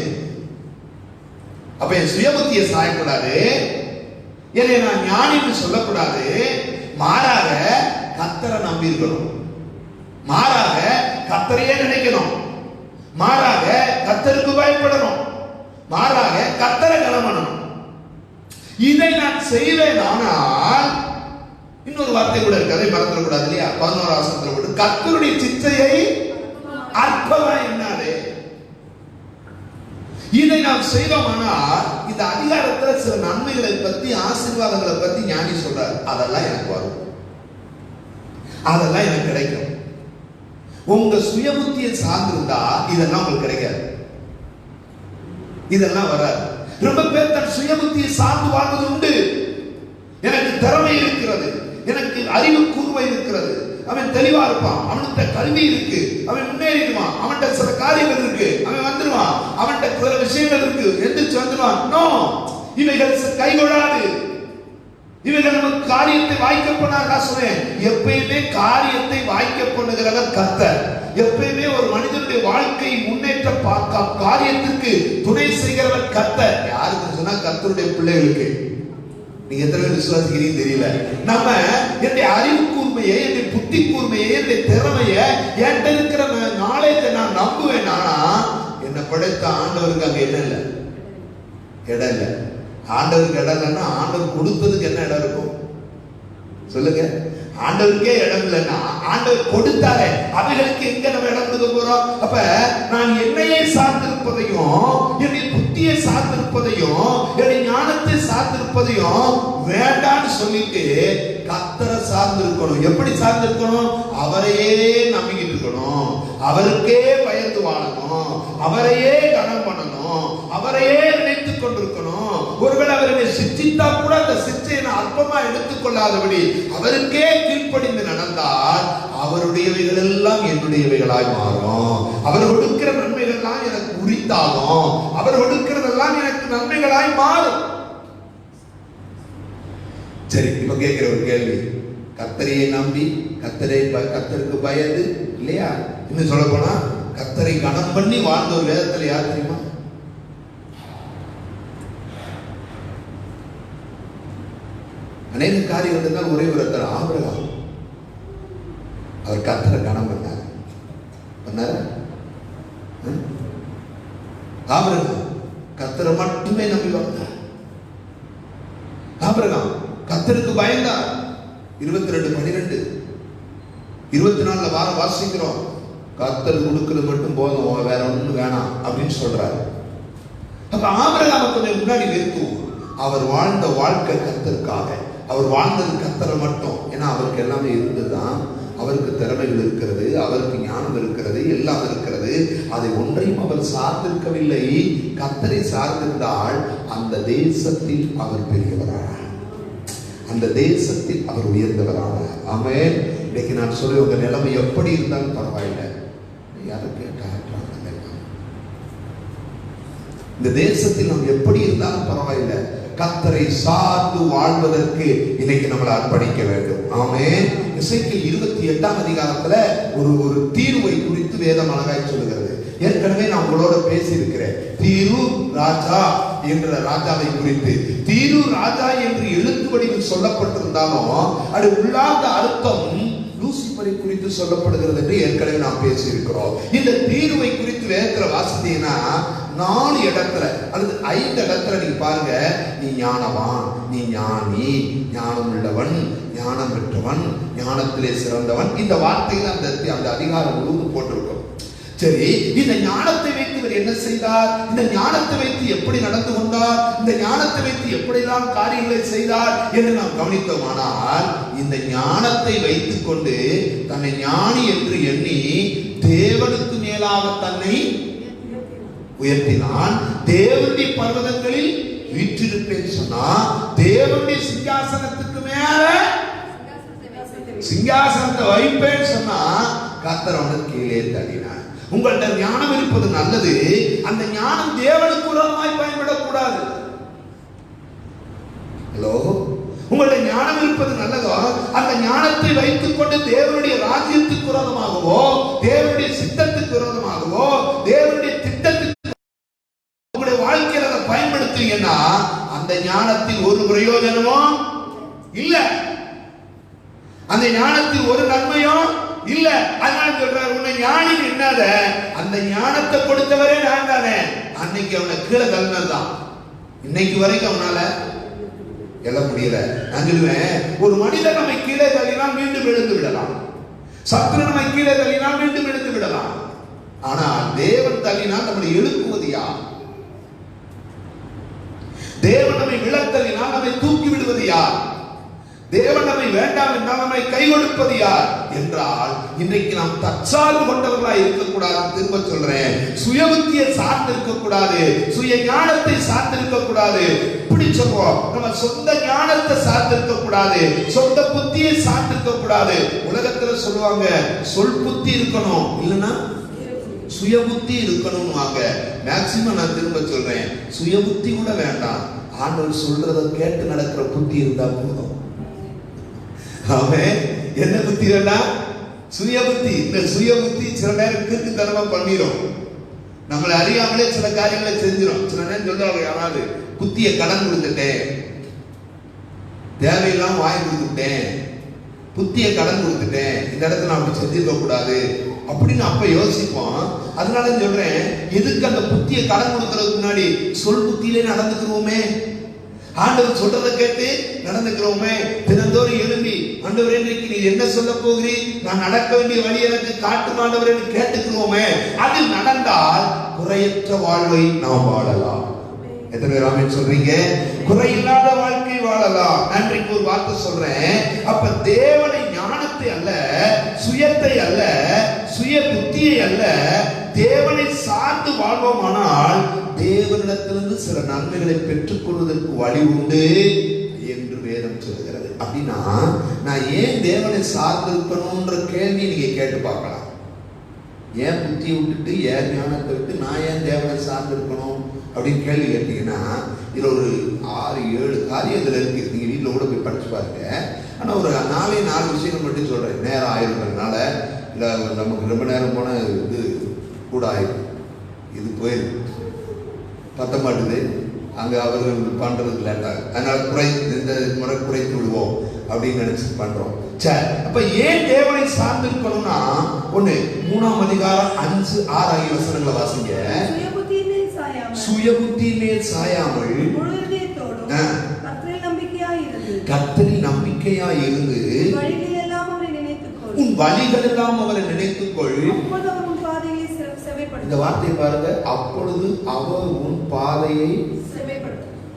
அப்ப என் சுயபுத்தியை சாயக்கூடாது, என்னை நான் ஞானின்னு சொல்லக்கூடாது. மாறாக கர்த்தரை நம்பி இருக்கணும், மாறாக கர்த்தரையே நினைக்கணும், மாறாக கர்த்தருக்கு பயப்படணும், மாறாக கர்த்தரை கனம் பண்ணணும். இதை நான் செய்வேன். ஆனால் இன்னொரு வார்த்தை கூட இருக்கு, அதை மறந்துடக்கூடாது இல்லையா? 11வது வசனத்துல போட்டு கர்த்தருடைய சிந்தையை அற்பமா என்னாலே. இதை நாம் செய்தோமானால் இந்த அதிகாரத்துல சில நன்மைகளை பத்தி, ஆசீர்வாதங்களை பத்தி ஞானி சொல்றாரு. அதெல்லாம் எனக்கு வரும், அதெல்லாம் எனக்கு கிடைக்கும். உங்க சுய புத்தியை சார்ந்திருந்தா இதெல்லாம் உங்களுக்கு கிடைக்காது, இதெல்லாம் வராது. ரொம்ப பேர் தன் சுய புத்தியை சார்ந்து வாழ்வது உண்டு. எனக்கு திறமை இருக்கிறது, எனக்கு அறிவு கூர்மை இருக்கிறது, அவன் தெளிவா இருப்பான், அவன்கிட்ட கல்வி இருக்கு, அவன் முன்னேறிடுவான், அவன்கிட்ட சில காரியங்கள் இருக்கு, அவன் வந்துடுவான், அவன்கிட்ட சில விஷயங்கள் இருக்கு, எந்திரிச்சு வந்துடுவான். நோ, இவைகள் கைகொள்ளாது. இவைகள் நமக்கு காரியத்தை வாய்க்க பண்ணார். நான் சொன்னேன், எப்பயுமே காரியத்தை வாய்க்க பண்ணுகிறவர் கர்த்தர். எப்பயுமே ஒரு மனிதனுடைய வாழ்க்கை முன்னேற்ற காரியத்திற்கு துணை செய்கிறவர் கர்த்தர். யாருக்கு சொன்னா கர்த்தருடைய பிள்ளைகளுக்கு. நீங்க எத்தனை பேர் விசுவாசிக்கிறீங்க தெரியல. நம்ம என்னுடைய அறிவு கூர்மையை, என்னுடைய புத்தி கூர்மையை, என்னுடைய திறமையை, என்கிட்ட இருக்கிற நாலேஜை நான் நம்புவேன். ஆனா என்னை படைத்த ஆண்டவருக்கு அங்க என்ன இல்லை, இடம் இல்லை. ஆண்டவருக்கு இடம் இல்லைன்னா ஆண்டவர் கொடுத்ததுக்கு என்ன இடம் இருக்கும் சொல்லுங்க? ஆண்டவருக்கே இடம் இல்லைன்னா ஆண்டவர் கொடுத்தாரே அவைகளுக்கு எங்க நம்ம இடம் கொடுக்க போறோம்? அப்ப நான் என்னையே சார்ந்திருப்பதையும், என்னுடைய புத்தியை சார்ந்திருப்பதையும், என்னுடைய ஞானத்தை சார்ந்திருப்பதையும் வேண்டான்னு சொல்லிட்டு கர்த்தரை சார்ந்திருக்கணும். எப்படி சார்ந்திருக்கணும்? அவரையே நம்பிக்கிட்டு இருக்கணும், அவருக்கே பயந்து வாழணும், அவரையே கனம் பண்ணணும், அவரையே நினைத்துக் கொண்டிருக்கணும். ஒருவேளை அவரை சிற்றித்தா கூட அந்த சிற்றையை அற்பமா எடுத்துக்கொள்ளாதபடி அவருக்கே கீழ்ப்படிந்து நடந்தால் அவருடையவைகள் எல்லாம் என்னுடையவைகளாய் மாறும். அவர் கொடுக்கிற நன்மைகள் எல்லாம் எனக்கு உரித்தாகும், அவர் கொடுக்கிறதெல்லாம் எனக்கு நன்மைகளாய் மாறும். சரி, இப்ப கேட்கிற ஒரு கேள்வி, கர்த்தரையை நம்பி கர்த்தருக்கு பயந்து இல்லையா, இன்னும் சொல்ல போனா கர்த்தரை கனம் பண்ணி வாழ்ந்த ஒரு வேதத்துல யார் தெரியுமா? அநேக காரியம் இருந்தால் ஒரே ஒரு இடத்துல ஆபிரகாம். அவர் கர்த்தரை கனம் பண்ணார். ஆபிரகாம் கர்த்தரை மட்டுமே நம்பி வந்தார். ஆபிரகாம் கர்த்தருக்கு பயந்தார். 22:12 24 வாசிக்கிறோம். கர்த்தர் கொடுக்கிறது மட்டும் போதும், வேற ஒண்ணு வேணாம் அப்படின்னு சொல்றாரு. அப்ப ஆபிரகாமை கொஞ்சம் முன்னாடி நிறுத்துவோம். அவர் வாழ்ந்த வாழ்க்கை கர்த்தருக்காக, அவர் வாழ்ந்தது கர்த்தரை மட்டும். ஏன்னா அவருக்கு எல்லாமே இருந்ததுதான், அவருக்கு திறமைகள் இருக்கிறது, அவருக்கு ஞானம் இருக்கிறது, எல்லாம் இருக்கிறது. அதை ஒன்றையும் அவர் சார்ந்திருக்கவில்லை. கர்த்தரை சார்ந்திருந்தால் அந்த தேசத்தில் அவர் பெரியவரானார், அந்த தேசத்தில் அவர் உயர்ந்தவரானார். ஆமென். இன்னைக்கு நான் சொல்லி உங்க நிலைமை எப்படி இருந்தாலும் பரவாயில்லை, யாரும் கேட்டா இந்த தேசத்தில் நாம் எப்படி இருந்தாலும் பரவாயில்லை, கர்த்தரை சார்ந்து வாழ்வதற்கு இன்னைக்கு நம்மளை அர்ப்பணிக்க வேண்டும். ஆமென். எசேக்கியேல் 28ஆம் அதிகாரத்துல ஒரு தீர்வை குறித்து வேதம் அழகாய் சொல்லுகிறது. ஏற்கனவே நான் உங்களோட பேசி இருக்கிறேன். தீரு ராஜா என்ற ராஜாவை குறித்து. தீரு ராஜா என்று எழுத்து வடிவில் சொல்லப்பட்டிருந்தாலும் அது உள்ளார்ந்த அர்த்தம் லூசிபரை குறித்து சொல்லப்படுகிறது என்று ஏற்கனவே நாம் பேசி இருக்கிறோம். இந்த தீர்வை குறித்து வேதத்துல வாசித்தீங்கன்னா 4 இடத்துல அல்லது 5 இடத்துல நீங்க பாருங்க, நீ ஞானவான், நீ ஞானி, ஞானம் உள்ளவன், ஞானம் பெற்றவன், ஞானத்திலே சிறந்தவன், இந்த வார்த்தையில அந்த அதிகாரம் முழுவதும் போட்டிருக்கும். சரி, இந்த ஞானத்தை வைத்து இவர் என்ன செய்தார்? இந்த ஞானத்தை வைத்து எப்படி நடந்து கொண்டார்? இந்த ஞானத்தை வைத்து எப்படிலாம் காரியங்களை செய்தார் என்று நாம் கவனித்தோமானால், இந்த ஞானத்தை வைத்துக் கொண்டு தன்னை ஞானி என்று எண்ணி தேவனுக்கு மேலாக தன்னை உயர்த்தினான். தேவனுடைய பர்வதங்களில் வீற்றிருப்பேன் சொன்னா, தேவனுடைய சிங்காசனத்துக்கு மேல சிங்காசனத்தை வைப்பேன் சொன்னா, கர்த்தர் அவனுக்கு கீழே தள்ளினார். உங்கள்ட்ட ஞானம் இருப்பது நல்லது, அந்த ஞானம் தேவனுக்கு உரமாய் பயன்படக்கூடாது. ஹலோ, உங்களுடைய ஞானம் இருப்பது நல்லதோ, அந்த ஞானத்தை வைத்துக் கொண்டு தேவனுடைய ராஜ்யத்துக்கு விரோதமாகவோ, தேவனுடைய சித்தத்துக்கு விரோதமாகவோ, தேவனுடைய திட்டத்துக்கு உங்களுடைய வாழ்க்கையில் அதை பயன்படுத்துவீங்கன்னா அந்த ஞானத்தில் ஒரு பிரயோஜனமும் இல்ல, அந்த ஞானத்தில் ஒரு நன்மையும் இல்ல. அதனால சொல்றாரு, உன்னை ஞானி என்னாத, அந்த ஞானத்தை கொடுத்தவரே நான் தானே. அன்னைக்கு அவனை கீழே தள்ளினதுதான், இன்னைக்கு வரைக்கும் அவனால எழ முடியல. நான் சொல்லுவேன், ஒரு மனிதன் நம்மை கீழே தள்ளினால் மீண்டும் எழுந்து விடலாம், சத்துரு நம்மை கீழே தள்ளினால் மீண்டும் எழுந்து விடலாம். ஆனா தேவன் தள்ளினால் நம்மளை எழுப்புவது யார்? தேவன் நம்மை விழத்தள்ளினால் நம்மை தூக்கி விடுவது யார்? தேவன் நம்மை வேண்டாம் என்றால் நம்மை கை கொடுப்பது யார் என்றால், இன்றைக்கு நாம் தற்சார்பு கொண்டவர்களாய் இருக்கக்கூடாது. திரும்ப சொல்றேன், சுய புத்தியை சார்ந்து இருக்கக்கூடாது, சுய ஞானத்தை சார்ந்து இருக்கக்கூடாது. இப்படி சொல்றோம், நம்ம சொந்த ஞானத்தை சார்ந்து இருக்கக்கூடாது, சொந்த புத்தியை சார்ந்து இருக்கக்கூடாது. உலகத்துல சொல்லுவாங்க சொல் புத்தி இருக்கணும், இல்லைன்னா சுய புத்தி இருக்கணும். மேக்சிமம் நான் திரும்ப சொல்றேன், சுய புத்தி கூட வேண்டாம், ஆண்டவர் சொல்றதை கேட்டு நடக்கிற புத்தி இருந்தா போதும். அவன் என்ன புத்தி வேண்டாம்? சுய புத்தி. இந்த சுய புத்தி சில நேரம் கிறுக்குத்தனமா பண்ணிரும், நம்மளை அறியாமலே சில காரியங்களை செஞ்சிடும். சில நேரம் சொல்லுவாங்க, யாராவது புத்தியை கடன் கொடுத்துட்டேன், தேவையில்லாம வாங்கி கொடுத்துட்டேன், புத்தியை கடன் கொடுத்துட்டேன், இந்த இடத்துல நான் அப்படி செஞ்சிருக்க கூடாது அப்படின்னு அப்ப யோசிப்போம். அதனால சொல்றேன், எதுக்கு அந்த புத்தியை கடன் கொடுக்கறதுக்கு முன்னாடி சொல் புத்தியிலே நடந்துக்கிறோமே, ஆண்டவர் சொல்றதை கேட்டு நடந்துக்கிறோமே. தினந்தோறும் எழும்பி, ஆண்டவரே இன்றைக்கு நீ என்ன சொல்ல போகிறீர், நான் நடக்க வேண்டிய வழி எனக்கு காட்டும் ஆண்டவரே கேட்டுக்கிறோமே. அது நடந்தால் குறையற்ற வாழ்வை நாம் வாழலாம். எத்தனை பேர் ஆமென் சொல்றீங்க? குறையில்லாத வாழ்க்கை வாழலாம். அன்றைக்கு ஒரு வார்த்தை சொல்றேன், அப்ப தேவனை ஞானத்தை அல்ல, சுயத்தை அல்ல, சுய புத்தியை அல்ல, தேவனை சார்ந்து வாழ்வோமானால் தேவனிடத்திலிருந்து சில நன்மைகளை பெற்றுக் கொள்வதற்கு வழி உண்டு என்று வேதம் சொல்கிறது. அப்படின்னா நான் ஏன் தேவனை சார்ந்து இருக்கணும்ன்ற கேள்வி நீங்க கேட்டு பார்க்கலாம். ஏன் புத்தியை விட்டுட்டு, ஏன் ஞானத்தை விட்டு நான் ஏன் தேவனை சார்ந்து இருக்கணும் அப்படின்னு கேள்வி கேட்டீங்கன்னா, இதுல ஒரு 6-7 காரியம் இதுல இருக்கு. நீங்க வீட்டில் கூட போய் படிச்சு பாருங்க. ஆனா ஒரு 4 விஷயங்கள் மட்டும் சொல்றேன், நேரம் ஆயிருக்கிறதுனால. இல்ல நமக்கு ரொம்ப நேரம் போன இது கூட ஆயிடும், இது போயிருக்கு, பத்த மாட்டுது, அங்க அவர்கள் பண்றது லேட்டா, அதனால இந்த முறை குறைத்து விடுவோம் அப்படின்னு நினைச்சு பண்றோம். சரி, அப்ப ஏன் தேவனை சார்ந்து இருக்கணும்னா, ஒண்ணு 3ஆம் அதிகாரம் 5-6 ஆகிய வசனங்களை வாசிங்க. சுய புத்தியிலே சாயாமல் கர்த்தரில் நம்பிக்கையாய் இருந்து உன் வழிகள் எல்லாம் அவரை நினைத்துக்கொள். இந்த வார்த்தையை பாருங்க, அப்பொழுது அவர் உன் பாதையை.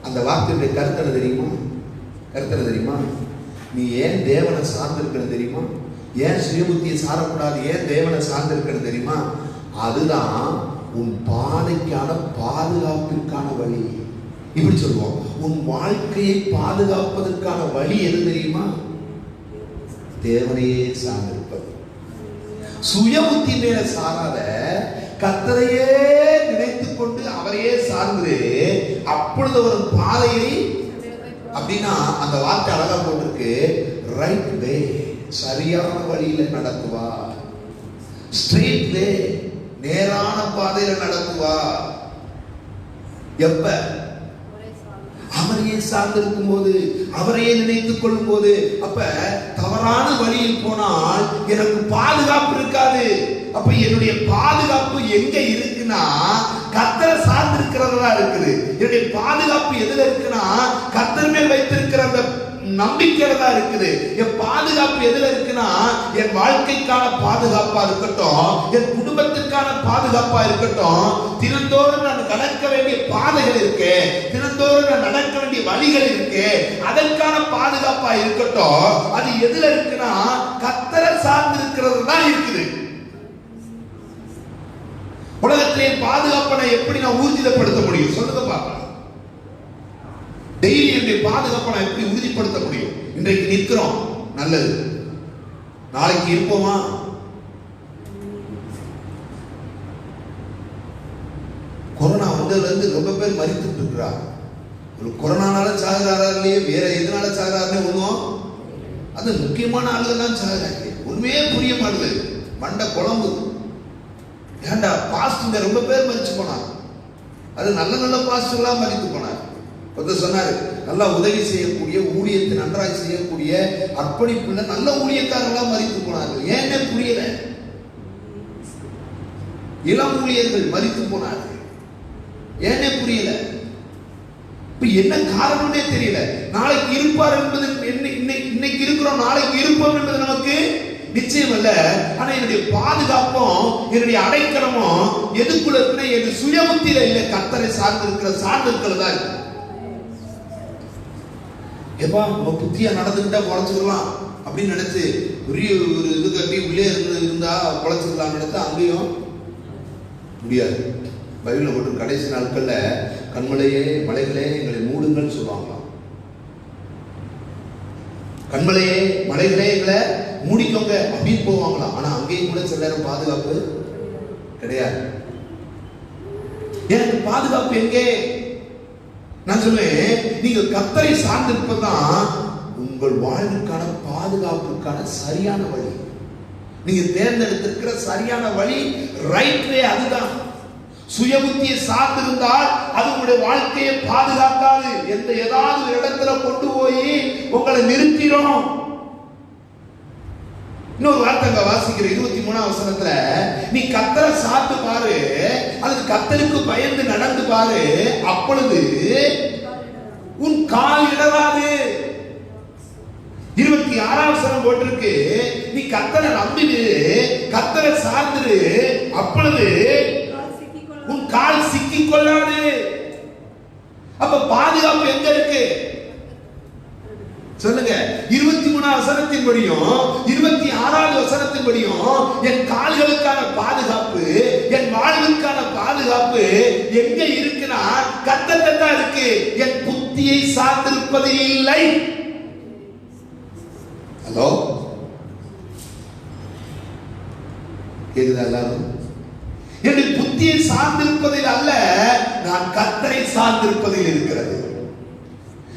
அந்த வார்த்தையுடைய கருத்து தெரியுமா? கருத்து தெரியுமா? நீ ஏன் தேவனை சார்ந்து இருக்கணும் தெரியுமா? ஏன் சுயபுத்தியை சாரக்கூடாது, ஏன் தேவனை சார்ந்து இருக்கணும் தெரியுமா? அதுதான் உன் பாதைக்கான பாதுகாப்பிற்கான வழி. இப்படி சொல்லுவோம், உன் வாழ்க்கையை பாதுகாப்பதற்கான வழி எது தெரியுமா? தேவனையே சார்ந்திருப்பது. சுய புத்தி மேல சாராத, கர்த்தரையே நினைத்துக் கொண்டு அவரையே சார்ந்து, அப்பொழுது ஒரு பாதையை. அப்படின்னா அந்த வார்த்தை அழகா போட்டிருக்கு, ரைட் வே, சரியான வழியில நடத்துவா, ஸ்ட்ரெயிட் வே, நேரான பாதையில நடத்துவா. எப்ப? அவரையே சார்ந்து இருக்கும் போது, அவரையே நினைத்துக் கொள்ளும் போது. அப்ப தவறான வழியில் போனால் எனக்கு பாதுகாப்பு இருக்காது. அப்ப என்னுடைய பாதுகாப்பு எங்க இருக்குன்னா, கர்த்தரை சார்ந்து இருக்கிறதா இருக்குது. என்னுடைய பாதுகாப்பு எதுல இருக்குன்னா, கர்த்தர் மேல் வைத்திருக்கிற அந்த நம்பிக்கையில தான் இருக்குது. என் பாதுகாப்பு எதுல இருக்குன்னா, என் வாழ்க்கைக்கான பாதுகாப்பா இருக்கட்டும், என் குடும்பத்திற்கான பாதுகாப்பா இருக்கட்டும், தினந்தோறும் நான் நடக்க வேண்டிய பாதைகள் இருக்கு, தினந்தோறும் நான் நடக்க வேண்டிய வழிகள் இருக்கு, அதற்கான பாதுகாப்பா இருக்கட்டும். அது எதுல இருக்குன்னா, கர்த்தரை சார்ந்து இருக்கிறது தான் இருக்குது. உலகத்திலே பாதுகாப்பை எப்படி நான் ஊர்ஜிதப்படுத்த முடியும் சொல்லுங்க பார்க்கலாம். டெய்லி என்னுடைய பாதுகாப்பை நான் எப்படி உறுதிப்படுத்த முடியும்? இன்றைக்கு நிற்கிறோம், நல்லது, நாளைக்கு இருப்போமா? கொரோனா வந்ததுல இருந்து ரொம்ப பேர் மரித்துட்டு இருக்கிறார். கொரோனானால சாகுறாரா இல்லையே, வேற எதனால சாகுறாருன்னு ஒண்ணும், அது முக்கியமான ஆளுகள் தான் சாகுறாங்க. உண்மையே புரிய மாட்டுது, மண்டை குழம்பு. ஏண்டா பாஸ்டர் ரொம்ப பேர் மரிச்சு போனார், அது நல்ல நல்ல பாஸ்டர்லாம் மரித்து போனார். ஒருத்தர் சொன்னாரு, நல்லா உதவி செய்யக்கூடிய, ஊழியத்தை நன்றாக செய்யக்கூடிய, அர்ப்பணிப்புள்ள நல்ல ஊழியக்காரர்களாம் மரித்து போனார்கள். ஏன்னே புரியல. இளம் ஊழியர்கள் மரித்து போனார்கள், ஏன்னே புரியல. இப்ப என்ன காரணம்னே தெரியல. நாளைக்கு இருப்பார் என்பது இன்னைக்கு இருக்கிறோம், நாளைக்கு இருப்போம் என்பது நமக்கு நிச்சயம் அல்ல. ஆனா என்னுடைய பாதுகாப்பும் என்னுடைய அடைக்கலமும் எதுக்குள்ள இருக்குன்னா, என் சுயபுத்தியில இல்ல, கர்த்தரை சார்ந்து இருக்கிறதா இருக்கு. எப்பா நம்ம புத்தியா நடந்துக்கிட்டா பொழைச்சுக்கலாம் அப்படின்னு நினைச்சு பெரிய ஒரு இது கட்டி உள்ளே இருந்தா பொழைச்சுக்கலாம்னு நினைச்சா அங்கேயும் முடியாது. பைபிள்ல போட்டு கடைசி நாட்கள்ல கண்மலையே மலைகளே எங்களை மூடுங்கள்னு சொல்லுவாங்களாம். கண்மலையே மலைகளே எங்களை மூடிக்கோங்க அப்படின்னு போவாங்களாம். ஆனா அங்கேயும் கூட சில நேரம் பாதுகாப்பு கிடையாது. எனக்கு பாதுகாப்பு எங்கே? நான் சொல்லுவேன், நீங்கள் கர்த்தரை சார்ந்திருப்பதுதான் உங்கள் வாழ்வுக்கான பாதுகாப்புக்கான சரியான வழி. நீங்க தேர்ந்தெடுத்திருக்கிற சரியான வழி, ரைட் வே, அதுதான். சுயபுத்தியை சார்ந்திருந்தால் அது உங்களுடைய வாழ்க்கையை பாதுகாக்காது. ஏதாவது ஒரு இடத்துல கொண்டு போய் உங்களை நிறுத்திடும். இன்னொரு வார்த்தை வாசிக்கிற 23ஆம் வசனத்துல, நீ கர்த்தரை சார்ந்து பாரு அல்லது கர்த்தருக்கு பயந்து நடந்து பாரு, அப்பொழுது உன் கால் இடராது. 26ஆம் வசனம் போட்டிருக்கு, நீ கர்த்தரை நம்பிடு, கர்த்தரை சார்ந்து, அப்பொழுது உன் கால் சிக்கிக் கொள்ளாது. அப்ப பாதுகாப்பு எங்க இருக்கு சொல்லுங்க? 23ஆம் வசனத்தின்படியும் 26ஆவது வசனத்தின்படியும் என் கால்களுக்கான பாதுகாப்பு, என் வாழ்வுக்கான பாதுகாப்பு எங்க இருக்குன்னா கர்த்தர்கிட்ட தான் இருக்கு. என் புத்தியை சார்ந்திருப்பது இல்லை. ஹலோ, கேக்குதா எல்லாரும்? என்னுடைய புத்தியை சார்ந்திருப்பதில் அல்ல, நான் கர்த்தரை சார்ந்திருப்பதில் இருக்கிறது.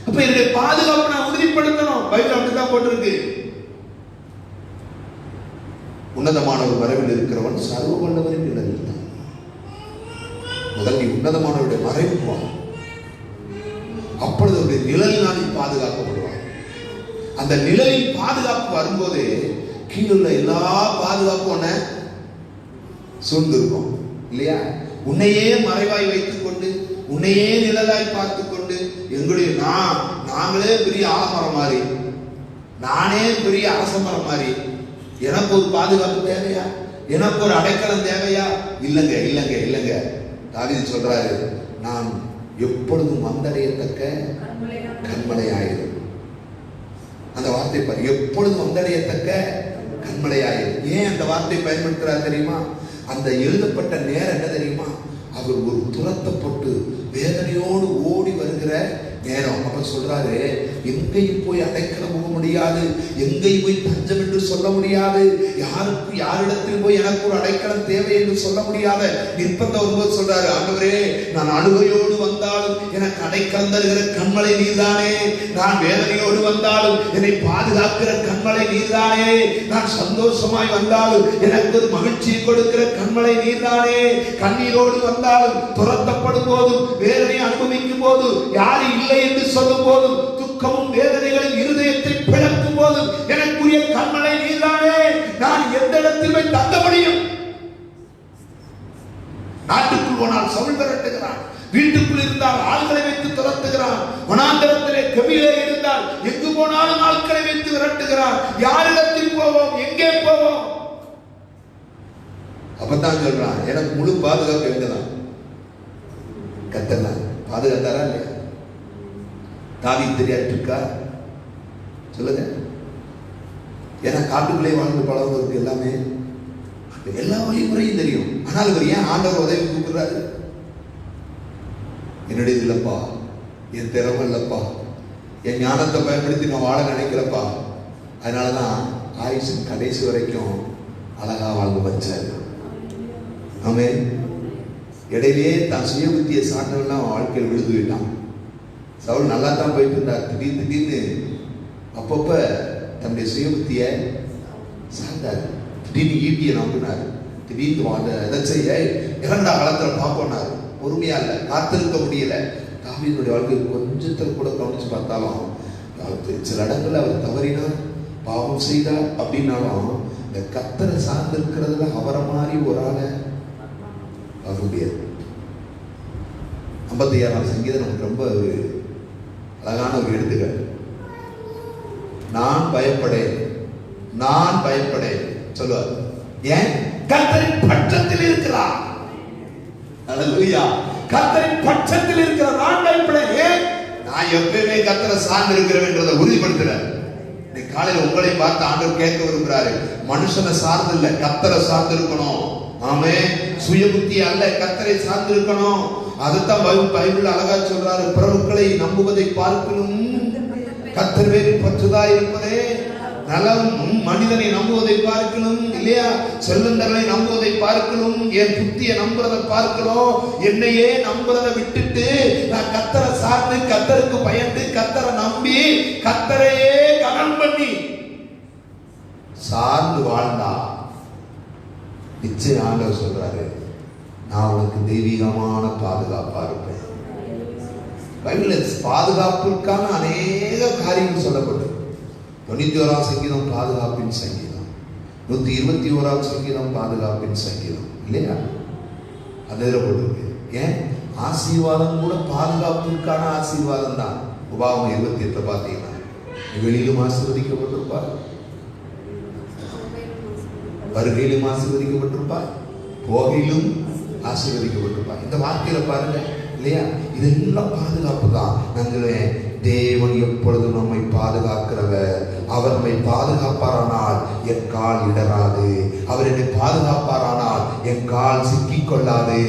அப்ப என்னுடைய பாதுகாப்பு நான் உறுதிப்படுத்தணும். பைபிள் அப்படிதான் போட்டிருக்கு. உன்னதமானவர் மறைவில் இருக்கிறவன் சர்வ வல்லவரின் நிழலில் தான். முதல் நீ உன்னதமானவருடைய மறைவுக்கு வா, அப்பொழுது அவருடைய நிழலினால் நீ பாதுகாக்கப்படுவார். அந்த நிழலின் பாதுகாப்பு வரும்போது கீழுள்ள எல்லா பாதுகாப்பும் சூழ்ந்திருக்கும் இல்லையா? உன்னையே மறைவாய் வைத்துக் கொண்டு, உன்னையே நிழலாய் பார்த்துக் கொண்டு, எங்களுடைய நாங்களே பெரிய ஆலமரம் மாதிரி, நானே பெரிய அரசமரம் மாதிரி, எனக்கு ஒரு பாதுகாப்பு தேவையா? எனக்கு ஒரு அடைக்கலம் தேவையா? இல்லங்க இல்லங்க இல்லங்க. தாவீது சொல்றாரு, நான் எப்பொழுதும் வந்தடையத்தக்க கண்மலையாயிரும். அந்த வார்த்தை பாரு, எப்பொழுதும் வந்தடையத்தக்க கண்மலையாயிரும். ஏன் அந்த வார்த்தை பயன்படுத்துறாரு தெரியுமா? அந்த எழுதப்பட்ட நேரம் என்ன தெரியுமா? அவர் ஒரு துரத்தப்பட்டு வேதனையோடு ஓடி வருகிற நேரம். அப்ப சொல்றாரு, எங்கேயும் போய் அடைக்கலம் போக முடியாது, எங்கேயும் போய் தஞ்சம் என்று சொல்ல முடியாது, யாரிடத்தில் போய் எனக்கு ஒரு அடைக்கலம் தேவை என்று சொல்ல முடியாத நிர்பந்தம் வரும்போது சொல்றாரு, ஆண்டவரே, நான் அழுகையோடு வந்தாலும் எனக்கு அடைக்கலம் தருகிற கண்மலை நீர்தானே, நான் வேதனையோடு வந்தாலும் என்னை பாதுகாக்கிற கண்மலை நீர்தானே, நான் சந்தோஷமாய் வந்தாலும் எனக்கு ஒரு மகிழ்ச்சியை கொடுக்கிற கண்மலை நீர்தானே, கண்ணீரோடு வந்தாலும் துரத்தப்படும் போதும் வேதனை அனுபவிக்கும் போது யாரும் இல்லை என்று சொல்லும் போதும் துக்கமும் வேதனைகளின் இருதயத்தை பிளக்கும் போதும் எனக்குரிய கண்மலை நீர்தானே, நான் எந்த இடத்தில் போய் தங்க முடியும்? நாட்டுக்குள் போனால் சவுல் விரட்டுகிறான், வீட்டுக்குள் இருந்தால் ஆள்களை வைத்து துரத்துகிறான், வனாந்தரத்திலே கபிலே இருந்தால் எங்கு போனாலும் ஆட்களை வைத்து விரட்டுகிறான். யாரிடத்தில் போவோம்? எங்கே போவோம்? அப்பதான் சொல்றான், எனக்கு முழு பாதுகாப்பு எங்கதான்? கர்த்தர் பாதுகாத்தாரா இல்லையா? தாவீது தெரியாட்டு இருக்கா? சொல்லுங்க. ஏன்னா காட்டுக்குள்ளே வாழ்ந்து பழகுவதற்கு எல்லாமே எல்லா வழிமுறையும் தெரியும். ஆனால் இவர் ஏன் ஆண்டவர் உதவி கூப்பிடுறாரு? என்னுடைய இல்லப்பா, என் திறமை இல்லப்பா, என் ஞானத்தை பயன்படுத்தி நான் வாழ நினைக்கிறப்பா. அதனாலதான் ஆயுஷின் கடைசி வரைக்கும் அழகா வாழ்ந்து வச்சாரு. ஆமே. இடையிலே தான் சுய புத்தியை சார்ந்தவெல்லாம் வாழ்க்கையில் விழுந்து விட்டான். சவுல் நல்லா தான் போயிட்டு இருந்தார். திடீர்னு அப்பப்ப தன்னுடைய சுய புத்தியை சார்ந்தார். திடீர்னு ஈட்டியை நம்பினார். திடீர்னு எதை செய்ய 2ஆம் காலத்துல பார்ப்போனார். பொறுமையா இல்லை, காத்திருக்க முடியல. தாவீதுடைய வாழ்க்கை கொஞ்சத்துல கூட கவனிச்சு பார்த்தாலும் சில இடங்கள்ல அவர் தவறினார், பாவம் செய்தார். அப்படின்னாலும் இந்த கர்த்தரை சார்ந்து இருக்கிறதுல அவரை மாதிரி ஒரு ஆளை பார்க்க முடியாது. 56ஆம் சங்கீதம் நமக்கு ரொம்ப ஒரு அழகான ஒரு எடுத்துக்காட்டு. நான் பயப்படேன், நான் பயப்படேன் சொல்லுவார். ஏன்? கர்த்தரின் பட்சத்தில் இருக்கிறார். அல்லேலூயா. கர்த்தரின் பட்சத்தில் இருக்கிறார். நான் பயப்படேன். ஏன்? நான் எப்பயுமே கர்த்தரை சார்ந்து இருக்கிறேன்றதை உறுதிப்படுத்துறேன். இன்னைக்கு காலையில் உங்களை பார்த்து ஆண்டவர் கேட்க விரும்புறாரு. மனுஷனை சார்ந்து இல்ல, கர்த்தரை சார்ந்து இருக்கணும். ஆமே, சுய புத்தி அல்ல, கர்த்தரை சார்ந்து இருக்கணும். அதுதான் பைபிள் அழகா சொல்றாரு. பிரபுக்களை நம்புவதை பார்க்கணும், கர்த்தர் பேரில் பற்றுதா இருப்பதே நலம். மனிதனை நம்புவதை பார்க்கணும் இல்லையா, செல்வந்தர்களை நம்புவதை பார்க்கணும், என் புத்தியை நம்புறதை பார்க்கணும். என்னையே நம்புறதை விட்டுட்டு நான் கர்த்தரை சார்ந்து, கர்த்தருக்கு பயந்து, கர்த்தரை நம்பி, கர்த்தரையே கனம் பண்ணி சார்ந்து வாழ்ந்தா நிச்சயம் ஆண்டவர் சொல்றாரு, நான் உனக்கு தெய்வீகமான பாதுகாப்பா இருப்பேன். பைபிளில் பாதுகாப்பிற்கான அநேக காரியங்கள் சொல்லப்பட்டது. 91ஆம் சங்கீதம் பாதுகாப்பின் சங்கீதம், 121ஆம் சங்கீதம் பாதுகாப்பின் சங்கீதம் இல்லையா, அதில் போட்டிருக்கு. ஏன் ஆசீர்வாதம் கூட பாதுகாப்பிற்கான ஆசீர்வாதம் தான். உபாகமம் 28 பார்த்தீங்கன்னா வெளியிலும் ஆசீர்வதிக்கப்பட்டிருப்பார், வருகையிலும் ஆசீர்வதிக்கப்பட்டிருப்பார், போகையிலும் ஆசீர்வதிக்கப்பட்டிருப்பார். இந்த வார்த்தையில பாருங்க இல்லையா, இதெல்லாம் பாதுகாப்பு தான். நாங்களே தேவன் எப்பொழுதும் நம்மை பாதுகாக்கிறவர். அவர் நம்மை பாதுகாப்பாரானால் என் கால் இடராது. அவர் என்னை பாதுகாப்பாரானால் என் கால் சிக்கிக் கொள்ளாது.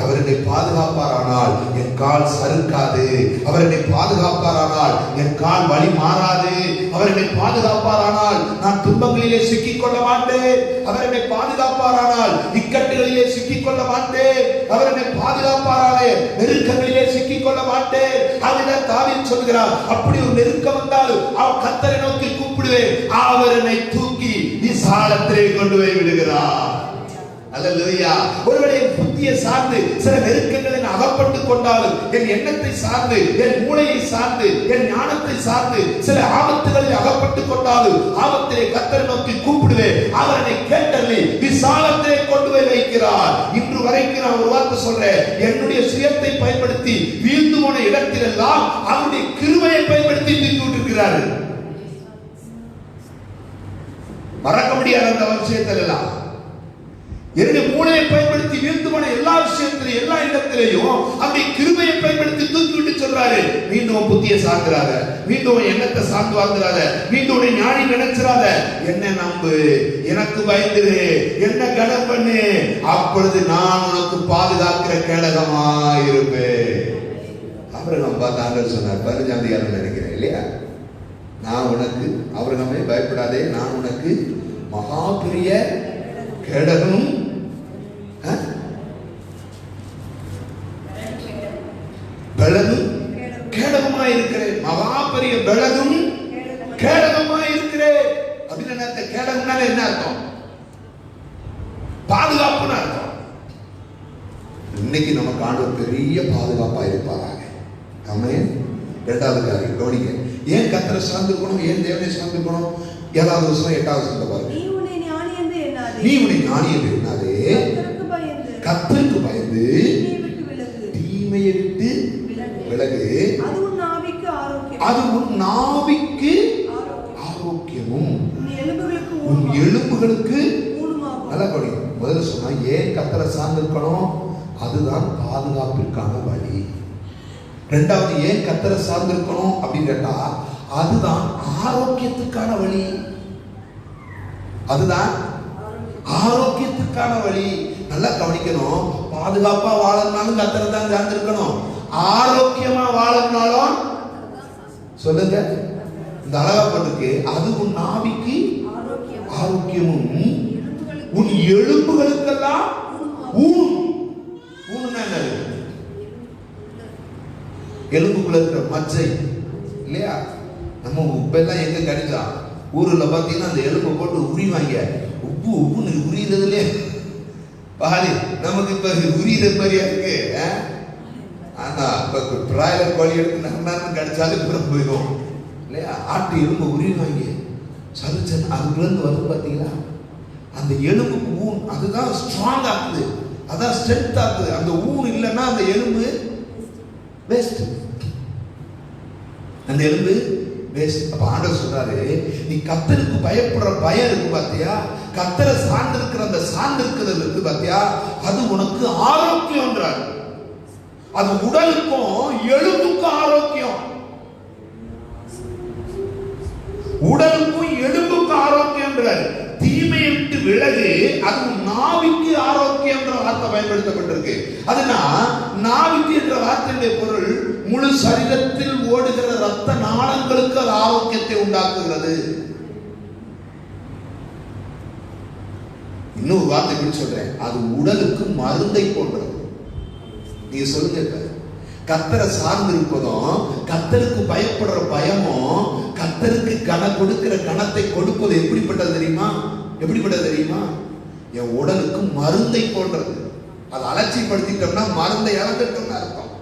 அவர் என்னை பாதுகாப்பாரானால் என் கால் சறுக்காது. அவர் என்னை பாதுகாப்பாரானால் என் கால் வழி மாறாது. அவர் என்னை பாதுகாப்பாரானால் நான் துன்பங்களிலே சிக்கிக் கொள்ள மாட்டேன். அவர் என்னை பாதுகாப்பாரானால் இக்கட்டுகளிலே சிக்கிக் கொள்ள மாட்டேன். அவர் என்னை பாதுகாப்பாராலே நெருக்கங்களிலே சிக்கிக் கொள்ள மாட்டேன். அதுதான் தாவீது சொல்கிறார், அப்படி ஒரு நெருக்கம் வந்தாலும் அவர் கர்த்தரை நோக்கி கூப்பிடுவேன், அவர் என்னை தூக்கி விசாலத்திலே கொண்டு போய் விடுகிறார். அல்லேலூயா. ஒருவேளை என் புத்தியை சார்ந்து சில நெருக்கங்களில் அகப்பட்டுக் கொண்டாலும், என் எண்ணத்தை சார்ந்து, என் மூளையை சார்ந்து, என் ஞானத்தை சார்ந்து சில ஆபத்துகளில் அகப்பட்டுக் கொண்டாலும் ஆபத்திலே கர்த்தரை நோக்கி கூப்பிடுவேன், அவர் என்னை கேட்டல்லி விசாலத்திலே கொண்டு போய் வைக்கிறார். இன்று வரைக்கும் நான் ஒரு வார்த்தை சொல்றேன், என்னுடைய சுயத்தை பயன்படுத்தி வீழ்ந்து போன இடத்திலெல்லாம் அவருடைய கிருபையை பயன்படுத்தி தூக்கி விட்டிருக்கிறார். மறக்க முடியாத அந்த விஷயத்தில் எல்லாம் என்னுடைய மூளையை பயன்படுத்தி வீழ்ந்து போன எல்லா விஷயத்திலையும், எல்லா இடத்திலையும் அப்படி கிருபையை பயன்படுத்தி தூக்கிவிட்டு சொல்றாரு, மீண்டும் புத்தியை சார்ந்துறாத, மீண்டும் எண்ணத்தை சார்ந்து வாழ்ந்துறாத, மீண்டும் ஞானி நினைச்சிடாத, என்ன நம்பு, எனக்கு பயந்துரு, என்ன கனம் பண்ணு, அப்பொழுது நான் உனக்கு பாதுகாக்கிற கேடகமா இருப்பேன். ஆபிரகாம் பார்த்து ஆண்டவர் சொன்னார், 15ஆம் அதிகாரம் நினைக்கிறேன் இல்லையா, நான் உனக்கு, ஆபிரகாமே பயப்படாதே, நான் உனக்கு மகா பெரிய கேடகம், பெலகும் கேடகமாய் இருக்கிறேன். மகா பெரிய பெலகும் கேடகமாய் இருக்கிறேன் அப்படின்னு கேடகம்னால என்ன அர்த்தம்? பாதுகாப்புன்னு அர்த்தம். இன்னைக்கு நமக்கு ஆண்டவர் பெரிய பாதுகாப்பா இருப்பாராங்க. ஆமென். இரண்டாவது காரியம் கவனிங்க, ஏன் கர்த்தரை சார்ந்திருக்கணும், ஏன் தேவனை சார்ந்திருக்கணும்? 7வது வசனம் 8வது வசனத்தை பாருங்க. நீ உன்னை ஞானி என்று எண்ணாதே, கர்த்தருக்கு பயந்து தீமையை விட்டு விலகு. அது உன் நாவிக்கு ஆரோக்கியமும் உன் எலும்புகளுக்கு நல்லா கவனிங்க. முதல்ல சொன்னா ஏன் கர்த்தரை சார்ந்திருக்கணும், அதுதான் பாதுகாப்பிற்கான வழி. ரெண்டாவது ஏன் கர்த்தரை சார்ந்திருக்கணும் அப்படின்னு கேட்டா அதுதான் ஆரோக்கியத்துக்கான வழி. அதுதான் ஆரோக்கியத்துக்கான வழி. நல்லா கவனிக்கணும். பாதுகாப்பா வாழணும்னாலும் கர்த்தரை தான் சார்ந்திருக்கணும், ஆரோக்கியமா வாழணும்னாலும் சொல்லுங்க, இந்த அழகாப்பட்டிருக்கு, அது உன் நாவிக்கு ஆரோக்கியமும் உன் எலும்புகளுக்கெல்லாம் ஊன். ஊன்னா என்னது? எலும்புக்குள்ள இருக்கிற மஜ்ஜை இல்லையா? நம்ம உப்பெல்லாம் எங்க கடிக்கலாம்? ஊர்ல பாத்தீங்கன்னா அந்த எலும்பை போட்டு உரிவாங்க, உப்பு உப்புன்னு உரியுறதுலே பாரு. நமக்கு இப்ப உரியுற மாதிரியா இருக்கு. ஆனா இப்ப பிராய்லர் கோழி எடுத்து நம்ம கடிச்சாலும் புறம் போயிடும் இல்லையா? ஆட்டு எலும்பு உரிவாங்க சலுச்சன், அதுக்குள்ள இருந்து வருது பாத்தீங்களா? அந்த எலும்புக்கு ஊன், அதுதான் ஸ்ட்ராங் ஆகுது, அதான் ஸ்ட்ரென்த் ஆகுது. அந்த ஊன் இல்லைன்னா அந்த எலும்பு வேஸ்ட், அந்த எலும்பு வேஸ்ட். அப்ப ஆண்டவர் சொல்றாரு, நீ கர்த்தருக்கு பயப்படுற பயம் இருக்கு பாத்தியா, கர்த்தரை சார்ந்திருக்கிற அந்த சார்ந்திருக்கிறது இருக்கு பாத்தியா, அது உனக்கு ஆரோக்கியம். அது உடலுக்கும் எலும்புக்கும் ஆரோக்கியம். உடலுக்கும் எலும்புக்கும் ஆரோக்கியம்ன்றார். தீமையை விட்டு விலகு, அது நாவிக்கு ஆரோக்கியம் என்ற வார்த்தை பயன்படுத்தப்பட்டிருக்கு. அதுனா நாவிக்கு என்ற வார்த்தையுடைய பொருள் முழு சரீரத்தில் ஓடுகிற ரத்த நாளங்களுக்கு அது ஆரோக்கியத்தை உண்டாக்குகிறது. இன்னொரு வார்த்தை எப்படி சொல்றேன், அது உடலுக்கு மருந்தை போன்றது. நீங்க சொல்லுங்க, கர்த்தரை சார்ந்து இருப்பதும் கர்த்தருக்கு பயப்படுற பயமும் கர்த்தருக்கு கொடுக்கிற கணத்தை கொடுப்பது எப்படிப்பட்டது தெரியுமா? எப்படிப்பட்டது தெரியுமா? என் உடலுக்கு மருந்தை போன்றது. அதை அலட்சிப்படுத்திட்டோம்னா மருந்தை இழந்துட்டோம்னு அர்த்தம்.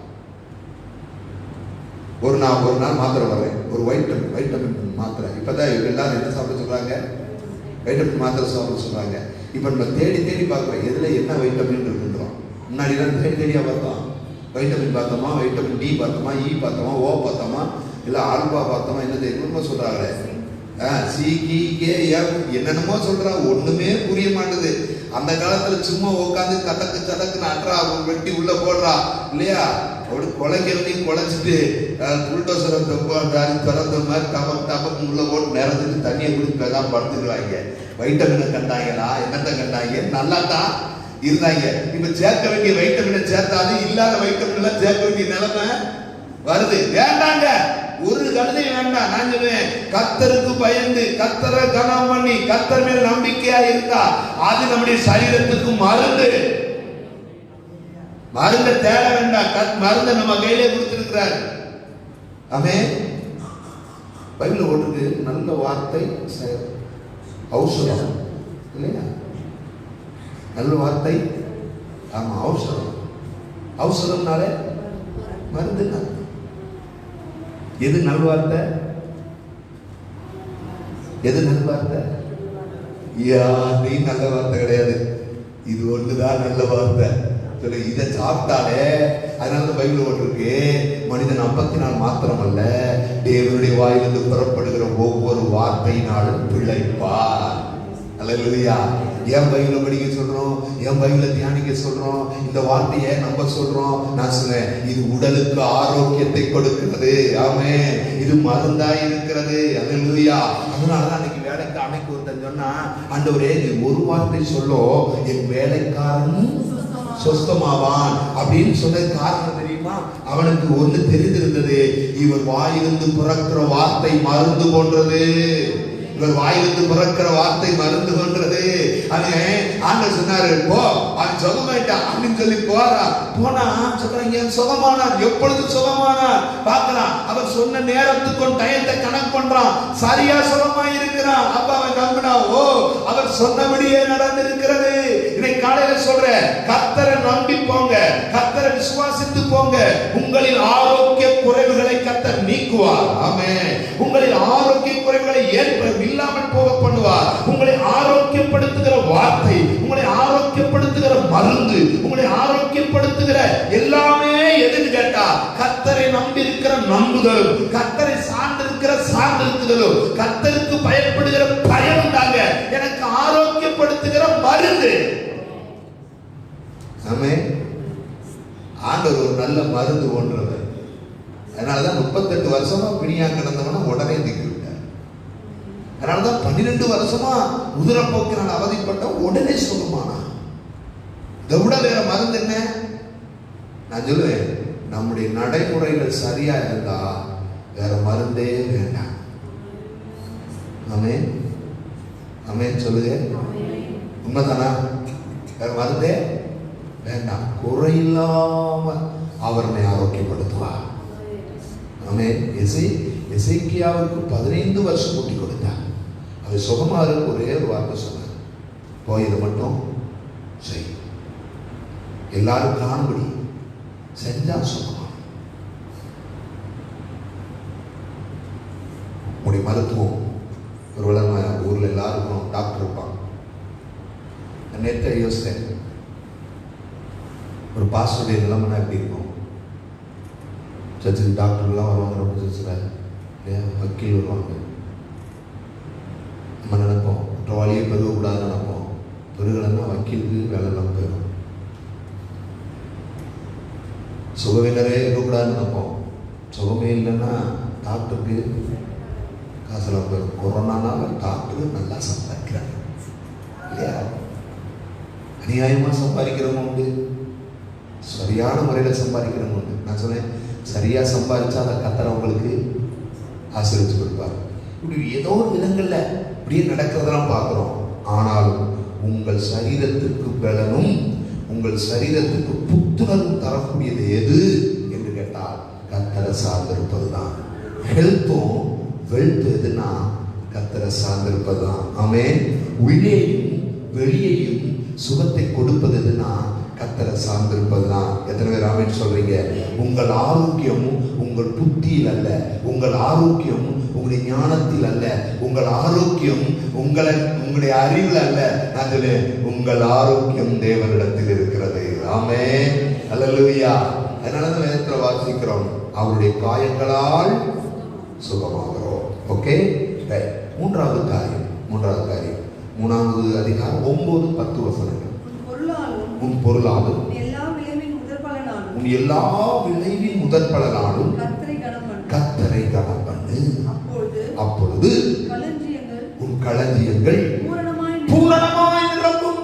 ஒரு நாள் மாத்திரை வர்றேன், ஒரு வைட்டமின் மாத்திரை. இப்பதான் எல்லாரும் என்ன சாப்பிட சொல்றாங்க? வைட்டமின் மாத்திரை சாப்பிட சொல்றாங்க. இப்ப நம்ம தேடி பார்க்கிறோம் எதுல என்ன வைட்டமின் இருக்குன்றோம். முன்னாடி எல்லாம் தேடியா பார்த்தோம். வைட்டமின் பார்த்தோமா, வைட்டமின் டி பார்த்தோமா, இ பார்த்தோமா, ஓ பார்த்தோமா, இல்ல ஆல்பா பார்த்தோமா, என்ன என்னமோ சொல்றாங்களே, என்னென்னமோ சொல்றாங்க, ஒண்ணுமே புரிய மாட்டுது. அந்த காலத்துல சும்மா உட்காந்து சதக்குன்னு அட்ரா வெட்டி உள்ள போடுறா இல்லையா? அப்படி கொலைக்கிறதையும் குலைச்சிட்டு புல்டோசரை திறந்த மாதிரி டபக்கு உள்ள போட்டு நிறந்துட்டு தண்ணியை குடிச்சு தான் படுத்துக்கிறாங்க. வைட்டமினை கண்டாங்களா, என்னத்தை கண்டாங்க, நல்லா தான் இருந்தாங்க. இப்ப சேர்க்க வேண்டிய வைட்டமினை சேர்த்தாலும் இல்லாத வைட்டமின் எல்லாம் சேர்க்க வேண்டிய நிலைமை வருது. வேண்டாங்க, ஒரு கழுதையும் வேண்டாம். நான் சொல்லுவேன், கர்த்தருக்கு பயந்து கர்த்தரை கனம் பண்ணி கர்த்தர் மேல் நம்பிக்கையா இருந்தா அது நம்முடைய சரீரத்துக்கு மருந்து. மருந்தை தேட வேண்டாம், மருந்தை நம்ம கையிலே கொடுத்திருக்கிறார். ஆமென். பைபிள் ஓட்டுக்கு நல்ல வார்த்தை ஔஷதம் இல்லையா? நல்ல வார்த்தை, ஆமா, ஔஷதம். ஔஷதம்னாலே மருந்து. எது நல்ல வார்த்தை? எது நல்ல வார்த்தை? நீ நல்ல வார்த்தை கிடையாது, இது ஒண்ணுதான் நல்ல வார்த்தை. இதை சாப்பிட்டாலே, அதனால பைபிள் ஓட்டிருக்கு, மனிதன் அப்பத்தினால் மாத்திரம் அல்ல தேவனுடைய வாயிலிருந்து புறப்படுகிற ஒவ்வொரு வார்த்தையினாலும் பிழைப்பார். அல்லேலூயா. ஏன் பைபிளை படிக்க சொல்றோம், ஏன் பைபிளை தியானிக்க சொல்றோம், இந்த வார்த்தையை நம்ம சொல்றோம். நான் சொன்னேன், இது உடலுக்கு ஆரோக்கியத்தை கொடுக்கிறது. ஆமென். இது மருந்தாய் இருக்கிறது. அல்லேலூயா. அதனாலதான் அன்னைக்கு வேலைக்கு அன்னைக்கு ஒருத்தன் சொன்னா, ஆண்டவரே நீ ஒரு வார்த்தை சொல்லோ என் வேலைக்காரன் சொஸ்தமாவான் அப்படின்னு சொன்னது காரணம் தெரியுமா? அவனுக்கு ஒண்ணு தெரிந்திருந்தது, இவர் வாயிலிருந்து பிறக்கிற வார்த்தை மருந்து போன்றது. இவர் வாயிலிருந்து பிறக்கிற வார்த்தை மருந்து கொன்றது. ஆண்டவர் சொன்னாரு, போ, அவன் சுகமாயிட்டான் அப்படின்னு சொல்லி போனா சொல்றாங்க, சுகமானான். எப்பொழுது சுகமானான் பார்க்கலாம். அவர் சொன்ன நேரத்துக்கும் டயத்தை கணக்கு பண்றான், சரியா சுகமாய் இருக்கிறான். அப்ப அவன் நம்பினா, ஓ, அவர் சொன்னபடியே நடந்திருக்கிறது. இன்னைக்கு காலையில சொல்ற, கர்த்தரை நம்பி போங்க, கர்த்தரை விசுவாசித்து போங்க. உங்களின் ஆரோக்கிய குறைவுகளை கர்த்தர் நீக்குவார். ஆமென். உங்களின் ஆரோக்கிய குறைவுகளை இல்லாமல் போக பண்ணுவார். உங்களை ஆரோக்கியப்படுத்துகிற வார்த்தை, உங்களை ஆரோக்கியப்படுத்துகிற மருந்து, உங்களை ஆரோக்கியப்படுத்துகிற எல்லாமே எதுன்னு கேட்டா, கர்த்தரை நம்பி இருக்கிற நம்புதலும், கர்த்தரை சார்ந்திருக்கிற சார்ந்திருக்குதலும், கர்த்தருக்கு பயப்படுகிற பயம் தாங்க எனக்கு ஆரோக்கியப்படுத்துகிற மருந்து. ஆமென். ஆண்டவர் ஒரு நல்ல மருந்து போன்றவர். அதனாலதான் 38 வருஷமா பிணியா கிடந்தவன உடனே திக்கு. அதனாலதான் 12 வருஷமா உதிரப்போக்கினால் அவதிப்பட்ட உடனே சுகமானா. இதை விட வேற மருந்து என்ன? நான் சொல்லுவேன், நம்முடைய நடைமுறைகள் சரியா இருந்தா வேற மருந்தே வேண்டாம். ஆமென். ஆமென் சொல்லுங்க. உண்மைதானா? வேற மருந்தே வேண்டாம். குறையில்லாம அவரை ஆரோக்கியப்படுத்துவார். ஆமென். எசேக்கியாவுக்கு 15 வருஷம் கூட்டி கொடுத்தார். அது சுகமா இருக்கு. ஒரே ஒரு வார்த்தை சொன்னார், போய் இதை மட்டும் செய், எல்லாரும் காண்படி செஞ்சா சுகமா. உங்களுடைய மருத்துவம் ஒரு வளர்மை ஊர்ல எல்லாருக்கும் டாக்டர் இருப்பாங்க. நேற்று யோசித்தேன், ஒரு பாஸ்டருடைய நிலைமைனா எப்படி இருக்கும்? சர்ச்சுக்கு டாக்டர்லாம் வருவாங்க, ரொம்ப சர்ச்சில் இல்லையா, வக்கீல் வருவாங்க. நம்ம நினைப்போம் குற்றவாளியே பெருகக்கூடாதுன்னு நினைப்போம். பெருகலைன்னா வக்கீலுக்கு வேலை இல்லாமல் போயிடும். சுகவீனரே இருக்கக்கூடாதுன்னு நினைப்போம். சுகமே இல்லைன்னா டாக்டருக்கு காசுல கொரோனானால டாக்டர் நல்லா சம்பாதிக்கிறாங்க இல்லையா? அநியாயமா சம்பாதிக்கிறவங்க உண்டு, சரியான முறையில் சம்பாதிக்கிறவங்க உண்டு. நான் சொன்னேன், சரியா சம்பாதிச்சா அதை கத்தர் அவங்களுக்கு ஆசீர்வதிச்சு கொடுப்பார். இப்படி ஏதோ ஒரு விதங்கள்ல இப்படியே நடக்கிறதெல்லாம் பார்க்கிறோம். ஆனாலும் உங்கள் சரீரத்திற்கு பலனும் உங்கள் சரீரத்துக்கு புத்துணர்வும் தரக்கூடியது எது என்று கேட்டால் கத்தரை சார்ந்திருப்பதுதான். ஹெல்த்தும் வெல்த் எதுனா கத்தரை சார்ந்திருப்பதுதான். ஆமென். உள்ளேயும் வெளியேயும் சுகத்தை கொடுப்பது எதுனா கத்தரை சார்ந்திருப்பதுதான். எத்தனை பேர் ஆமென் சொல்றீங்க? உங்கள் ஆரோக்கியம் உங்கள் புத்தியில் அல்ல, உங்கள் ஆரோக்கியம் உங்களுடைய ஞானத்தில் அல்ல, உங்கள் ஆரோக்கியம் உங்களுடைய அறிவில் அல்ல. நான் சொல்றேன், உங்கள் ஆரோக்கியம் தேவனிடத்தில் இருக்கிறது. ஆமென். அல்லேலூயா. அதனாலதான் வேதத்துல வாசிக்கிறோம், அவருடைய காயங்களால் சுகமாகிறோம். ஓகே. மூன்றாவது காரியம் 3வது அதிகாரம் 9-10 வசனங்கள். உன் பொருளாலும் உன் எல்லா விளைவின் முதற் பலனாலும் கர்த்தரை கனம் பண்ணு. அப்பொழுது உன் களஞ்சியங்கள் பூரணமாய் நிரம்பும்.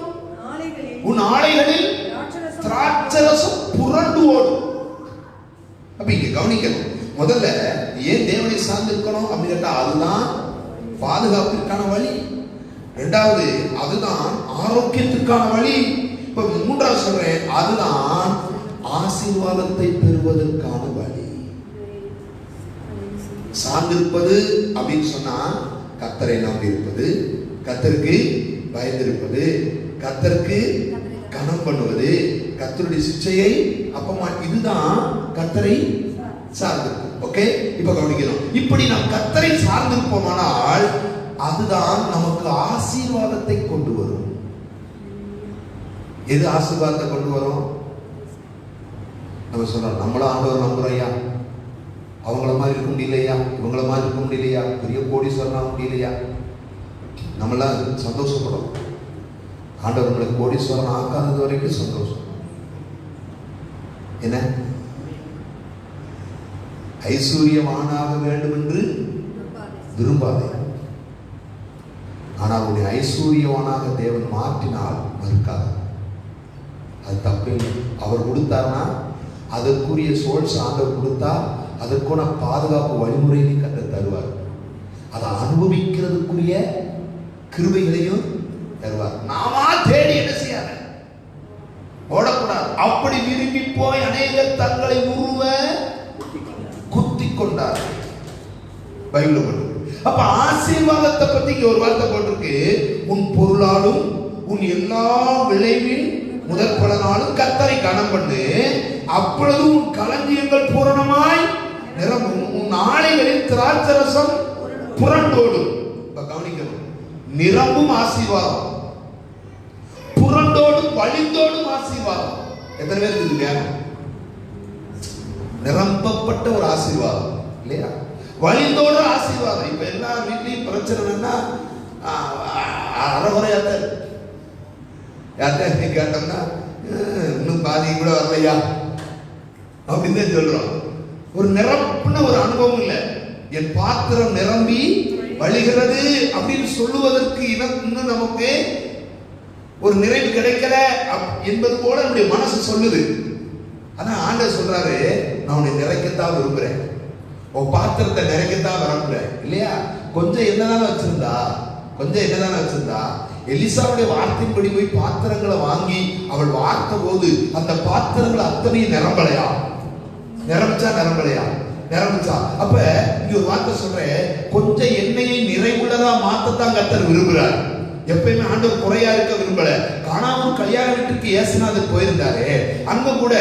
உன் ஆலைகளில் திராட்சரசம் புரண்டு ஓடும். அப்ப இங்க கவனிக்கணும், முதல்ல ஏன் தேவனை சார்ந்திருக்கணும் அப்படின்னு கேட்டா அதுதான் பாதுகாப்பிற்கான வழி. இரண்டாவது அதுதான் ஆரோக்கியத்திற்கான வழி. இப்ப மூன்றாவது சொல்றேன், அதுதான் ஆசீர்வாதத்தை பெறுவதற்கான வழி. சார்ந்திருப்பது அப்படின்னு சொன்னா கர்த்தரை நம்பி இருப்பது, கர்த்தருக்கு பயந்திருப்பது, கர்த்தருக்கு கனம் பண்ணுவது, கர்த்தருடைய சிச்சையை அப்பமா, இதுதான் கர்த்தரை சார்ந்திருப்பது. ஓகே. இப்ப கவனிக்கணும், இப்படி நாம் கர்த்தரை சார்ந்திருப்போமானால் அதுதான் நமக்கு ஆசீர்வாதத்தை கொண்டு வரும். எது ஆசீர்வாதத்தை கொண்டு வரும்? நம்ம சொல்றோம், நம்மள ஆண்டவர் நம்புறையா, அவங்கள மாதிரி இருக்க முடியலையா, இவங்கள மாதிரி இருக்க முடியலையா, பெரிய கோடீஸ்வரனா முடியலையா, நம்மளாம் சந்தோஷப்படும். ஆண்டவர் நம்மளுக்கு கோடீஸ்வரன் ஆக்காதது வரைக்கும் சந்தோஷம். என்ன ஐஸ்வர்யமானாக வேண்டும் என்று விரும்பாதே, ஆனால் உன்னை ஐஸ்வர்யவானாக தேவன் மாற்றினால் மறுக்காத. அது தப்பு. அவர் கொடுத்தார்னா அதற்குரிய சோர்ஸ் ஆண்டவர் கொடுத்தா அதற்கான பாதுகாப்பு வழிமுறைகளையும் கத்த தருவார். அதை அனுபவிக்கிறதுக்குரிய கிருபைகளையும் தருவார். நாமா தேடி என்ன செய்யாத ஓடக்கூடாது. அப்படி விரும்பி போய் அநேகர் தங்களை உருவ குத்தி கொண்டார். பைபிள் போட்டு. அப்ப ஆசீர்வாதத்தை பத்தி ஒரு வார்த்தை போட்டிருக்கு, உன் பொருளாலும் உன் எல்லா விளைவின் முதற் பலனாலும் கர்த்தரை கனம் பண்ணு. அப்பொழுது உன் களஞ்சியங்கள் பூரணமாய் நிரம்பும், உன் ஆலைகளில் திராட்சரசம் புரண்டோடும். கவனிக்கணும், நிரம்பும் ஆசீர்வாதம், புரண்டோடும் வழிந்தோடும் ஆசீர்வாதம். எத்தனை பேருக்கு இது வேணும்? நிரம்பப்பட்ட ஒரு ஆசீர்வாதம் இல்லையா? வழிந்தோட ஆசீர்வாதம். இப்ப எல்லா வீட்லயும் பிரச்சனைன்னா அறகுறையாத்த யார்கிட்ட கேட்டோம்னா இன்னும் பாதி கூட வரலையா அப்படின்னு சொல்றோம். ஒரு நிரப்புன ஒரு அனுபவம் இல்லை. என் பாத்திரம் நிரம்பி வழிகிறது அப்படின்னு சொல்லுவதற்கு இன்னும் நமக்கு ஒரு நிறைவு கிடைக்கல என்பது போல நம்முடைய மனசு சொல்லுது. ஆனா ஆண்டவர் சொல்றாரு, நான் உன்னை நிறைக்கத்தான் விரும்புறேன், உன் பாத்திரத்தை நிறைக்கத்தான் விரும்புறேன் இல்லையா? கொஞ்சம் என்னதானே வச்சிருந்தா எலிசாவுடைய வார்த்தையின்படி போய் பாத்திரங்களை வாங்கி அவள் வார்த்த போது அந்த பாத்திரங்கள் அத்தனையும் நிரம்பலையா? நிரம்பிச்சா. அப்ப இங்க ஒரு வார்த்தை சொல்றேன், கொஞ்சம் எண்ணெயை நிறைவுள்ளதா மாத்தத்தான் கர்த்தர் விரும்புறார். எப்பயுமே ஆண்டவர் குறையா இருக்க விரும்பல. காணாமல் கல்யாண வீட்டுக்கு ஏசுநாதர் போயிருந்தாரு, அங்க கூட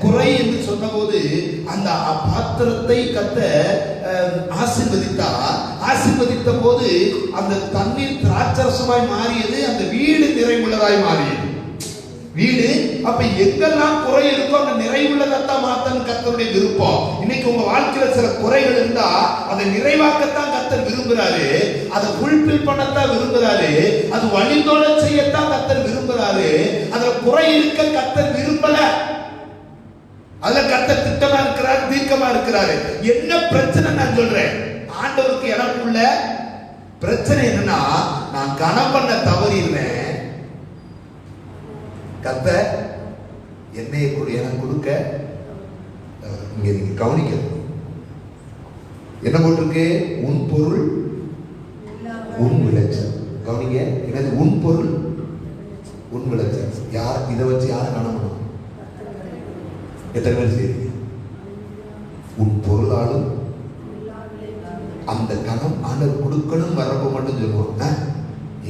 குறை என்று சொன்ன போது அந்த பாத்திரத்தை கர்த்தர் ஆசீர்வதித்த போது அந்த தண்ணீர் திராட்சரசமாய் மாறியது, அந்த வீடு நிறைவுள்ளதாய் மாறியது. வீடு அப்ப எங்கெல்லாம் குறை இருக்கோ அந்த நிறைவுள்ளதான் மாத்தன்னு கர்த்தருடைய விருப்பம். இன்னைக்கு உங்க வாழ்க்கையில சில குறைகள் இருந்தா அதை நிறைவாக்கத்தான் கர்த்தர் விரும்புறாரு, அதை ஃபுல்பில் பண்ணத்தான் விரும்புறாரு, அது வழிந்தோட செய்யத்தான் கர்த்தர் விரும்புறாரு. அதுல குறை இருக்க கர்த்தர் விரும்பல. அதுல கர்த்தர் திட்டமா இருக்கிறார், தீர்க்கமா இருக்கிறாரு. என்ன பிரச்சனை நான் சொல்றேன், ஆண்டவருக்கு எனக்குள்ள பிரச்சனை என்னன்னா, நான் கனம் பண்ண தவறிடுறேன். கர்த்தர் என்னைய எனக்கு கொடுக்க, இங்க நீங்க கவனிக்கணும் என்ன போட்டிருக்கு, உன் பொருள் உன் விளைச்சல். கவனிங்க, என்னது உன் பொருள் உன் விளைச்சல். யார் இதை வச்சு யாரை காணணும்? எத்தனை பேர் செய்றீங்க? உன் பொருளாலும் அந்த கணம் ஆண்டவர் கொடுக்கணும் வரப்போ மட்டும் சொல்லுவோம்.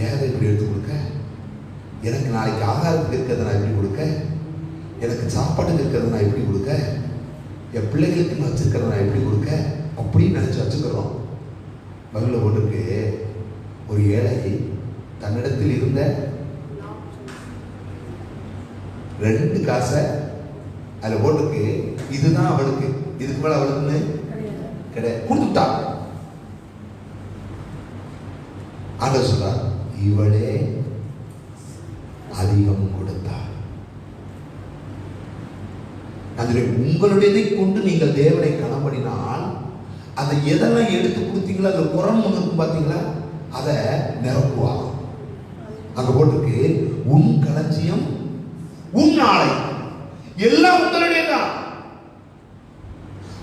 ஏதை இப்படி எடுத்து கொடுக்க, எனக்கு நாளைக்கு ஆகாரத்துக்கு இருக்கிறத நான் எப்படி கொடுக்க, எனக்கு சாப்பாட்டுக்கு இருக்கிறத நான் எப்படி கொடுக்க, என் பிள்ளைகளுக்கு நான் வச்சிருக்கிறத நான் எப்படி கொடுக்க அப்படின்னு நினைச்சு வச்சுக்கிறோம். பைபிள்ல போட்டிருக்கு, ஒரு ஏழை தன்னிடத்தில் இருந்த 2 காசை அதுல போட்டிருக்கு, இதுதான் அவளுக்கு, இதுக்கு மேல அவளுக்குன்னு கிடையாது, கொடுத்துட்டா. ஆண்டவர் சொல்றார், இவளே அதிகம் கொடுத்தார். உங்களுடையதை கொண்டு நீங்கள் தேவனை கனப்படினால், அதை எதெல்லாம் எடுத்து கொடுத்தீங்களா, அதுல புறம் ஒன்று இருக்கும் பாத்தீங்களா, அதை நிரப்புவாங்க. அங்க போட்டிருக்கு, உன் களஞ்சியம் உன் ஆலை, எல்லாம் உங்களுடையதான்.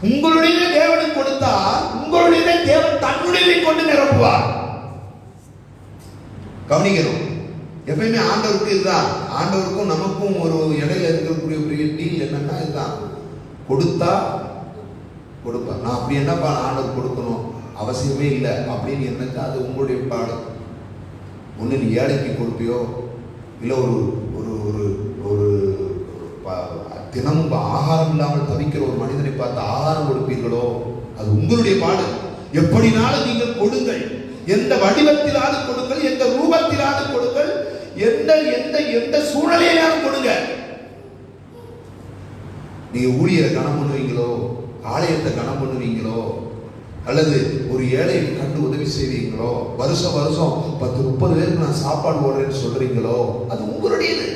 உங்களுடைய தேவனுக்கு கொடுத்தால் உங்களுடைய தேவன் தன்னுடையதை கொண்டு நிரப்புவார். கவனிக்கணும், எப்பயுமே ஆண்டவருக்கு இதுதான். ஆண்டவருக்கும் நமக்கும் ஒரு இடையில இருக்கக்கூடிய பெரிய டீல் என்னன்னா இதுதான், கொடுத்தா கொடுப்பா. நான் அப்படி என்னப்பா ஆண்டவர் கொடுக்கணும் அவசியமே இல்லை அப்படின்னு என்னக்கா, அது உங்களுடைய பாடு. ஒன்று நீ ஏழைக்கு கொடுப்பியோ, இல்லை ஒரு ஒரு ஒரு ஒரு தினமும் ஆகாரம் இல்லாமல் தவிக்கிற ஒரு மனிதனை பார்த்து ஆகாரம் கொடுப்பீர்களோ, அது உங்களுடைய பாடு. எப்படினாலும் நீங்கள் கொடுங்கள், எந்த வடிவத்திலாவது கொடுங்கள், எந்த ரூபத்திலாவது கொடுங்கள், எந்த எந்த எந்த சூழ்நிலையிலாவது கொடுங்க. நீங்க ஊழியரை கனம் பண்ணுவீங்களோ, ஆலயத்தை கனம் பண்ணுவீங்களோ, அல்லது ஒரு ஏழை கண்டு உதவி செய்வீங்களோ, வருஷம் வருஷம் 10-30 பேருக்கு நான் சாப்பாடு போடுறேன்னு சொல்றீங்களோ, அது உங்களுடையது.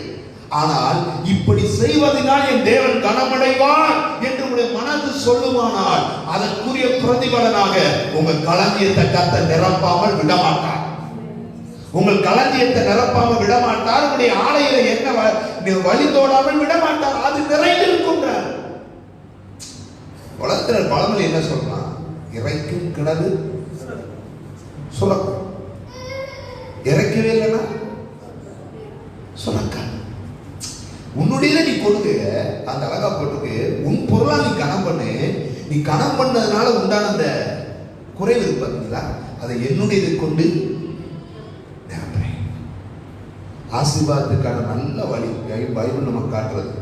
ஆனால் இப்படி செய்வதனால் என் தேவன் கனமடைவார் என்று உங்களுடைய மனது சொல்லுமானால், அதற்குரிய பிரதிபலனாக உங்கள் களஞ்சியத்தை கர்த்தர் நிரப்பாமல் விடமாட்டார். உங்கள் களஞ்சியத்தை நிரப்பாமல் விடமாட்டார். உங்களுடைய ஆலையில என்ன வழிந்தோடாமல் விடமாட்டார். அது நிறைந்திருக்கின்றார். வளர்க்கிற பழமொழி என்ன சொல்றான், இறைக்கும் கிணறு சுரக்கும், இறைக்கவே இல்லைன்னா சுரக்க. உன்னுடைய நீ கொடுக்க, அந்த அழகா போட்டுக்கு, உன் பொருளா நீ கணம் பண்ணு. நீ கணம் பண்ணதுனால உண்டான அந்த குறைவு இருக்கு பார்த்தீங்களா, அதை என்னுடையதை கொண்டு நிரப்புறேன். ஆசீர்வாதத்துக்கான நல்ல வழி பைபிள் நமக்கு காட்டுறது.